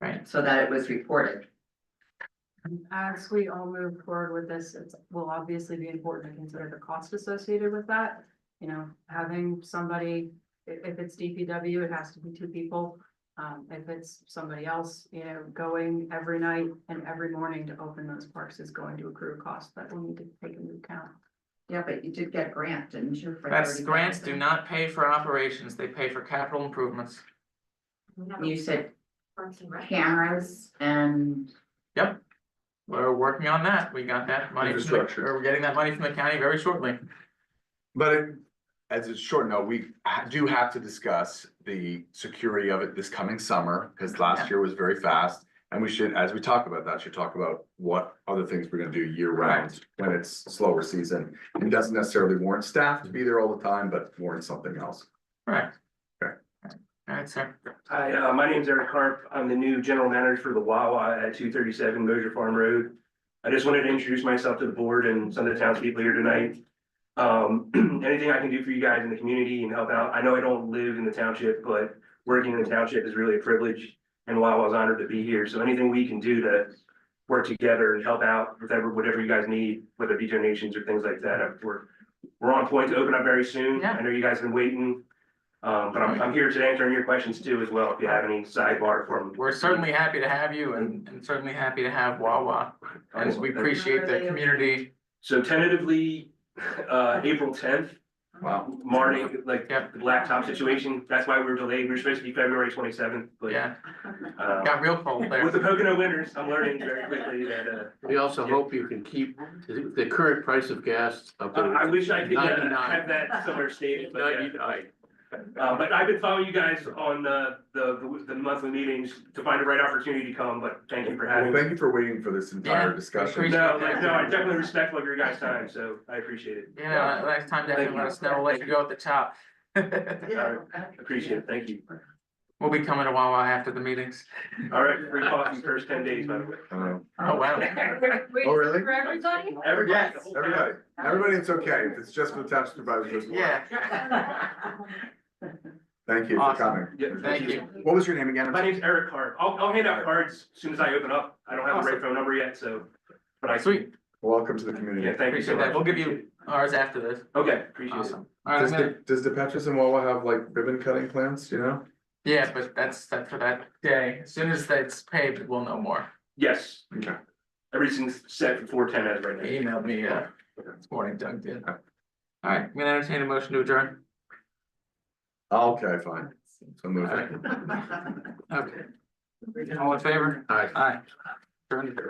S1: Right,
S10: so that it was reported.
S4: As we all move forward with this, it will obviously be important to consider the cost associated with that. You know, having somebody, if it's DPW, it has to be 2 people. If it's somebody else, going every night and every morning to open those parks is going to accrue cost that we'll need to take into account.
S10: Yeah, but you did get a grant, didn't you? for
S1: that's
S10: 30,000?
S1: grants do not pay for operations, they pay for capital improvements.
S10: You said cameras and,
S1: Yep. We're working on that, we got that money,
S2: Infrastructure.
S1: or we're getting that money from the county very shortly.
S2: But as a short note, we do have to discuss the security of it this coming summer, because last year was very fast. And we should, as we talk about that, should talk about what other things we're gonna do year round when it's slower season. It doesn't necessarily warrant staff to be there all the time, but warrant something else.
S1: Correct.
S2: Okay.
S1: Alright, sir.
S15: Hi, my name's Eric Harp. I'm the new general manager for the Wawa at 237 Mosier Farm Road. I just wanted to introduce myself to the board and some of the townspeople here tonight. Anything I can do for you guys in the community and help out. I know I don't live in the township, but working in the township is really a privilege. And Wawa's honored to be here. So anything we can do to work together and help out with whatever you guys need, whether it be donations or things like that. We're on point to open up very soon.
S1: Yeah.
S15: I know you guys have been waiting. But I'm here to answer your questions too as well, if you have any sidebar for them.
S1: We're certainly happy to have you and certainly happy to have Wawa, and we appreciate the community.
S15: So tentatively, April 10th,
S2: Wow.
S15: Marty, like
S1: Yep.
S15: the blacktop situation, that's why we were delayed. We were supposed to be February 27th, but.
S1: Yeah,
S15: uh,
S1: got real cold there.
S15: With the Pocono winters, I'm learning very quickly that,
S9: We also hope you can keep the current price of gas up.
S15: I wish I could
S9: 99.
S15: have that somewhere stated, but yeah.
S9: 99.
S15: But I've been following you guys on the monthly meetings to find the right opportunity to come, but thank you for
S2: Well,
S15: having me.
S2: thank you for waiting for this entire
S1: Yeah,
S2: discussion.
S1: appreciate
S15: No,
S1: that.
S15: no, I definitely respect your guys' time, so I appreciate it.
S1: Yeah, next time definitely let us know, we'll let you go at the top.
S15: All right, appreciate it, thank you.
S1: We'll be coming to Wawa after the meetings.
S15: All right, free coffee first 10 days, by the way.
S1: Oh, wow.
S2: Oh, really?
S4: For everybody?
S15: Everybody,
S1: Yes,
S15: the whole
S2: Everybody, it's okay. If it's just for the township supervisors.
S1: Yeah,
S2: Thank you for
S1: Awesome.
S2: coming.
S15: Yeah,
S1: thank you.
S2: What was your name again?
S15: My name's Eric Hart. I'll hand out cards as soon as I open up. I don't have the right phone number yet, so. But I.
S1: Sweet,
S2: Welcome to the community.
S15: Yeah, thank you so
S1: appreciate
S15: much.
S1: that, we'll give you ours after this.
S15: Okay, appreciate it.
S1: Awesome. All right, I'm gonna-
S2: Does DePetris and Wawa have like ribbon cutting plans, do you know?
S1: yeah, but that's for that day, as soon as that's paved, we'll know more.
S15: Yes,
S2: Okay.
S15: everything's set for 410 as right now.
S1: He emailed me, this morning, Doug did. All right, I'm gonna entertain a motion to adjourn.
S2: Okay, fine. So move
S1: All
S2: it.
S1: right. Okay. All in favor?
S9: Aye.
S1: Aye. Adjourned.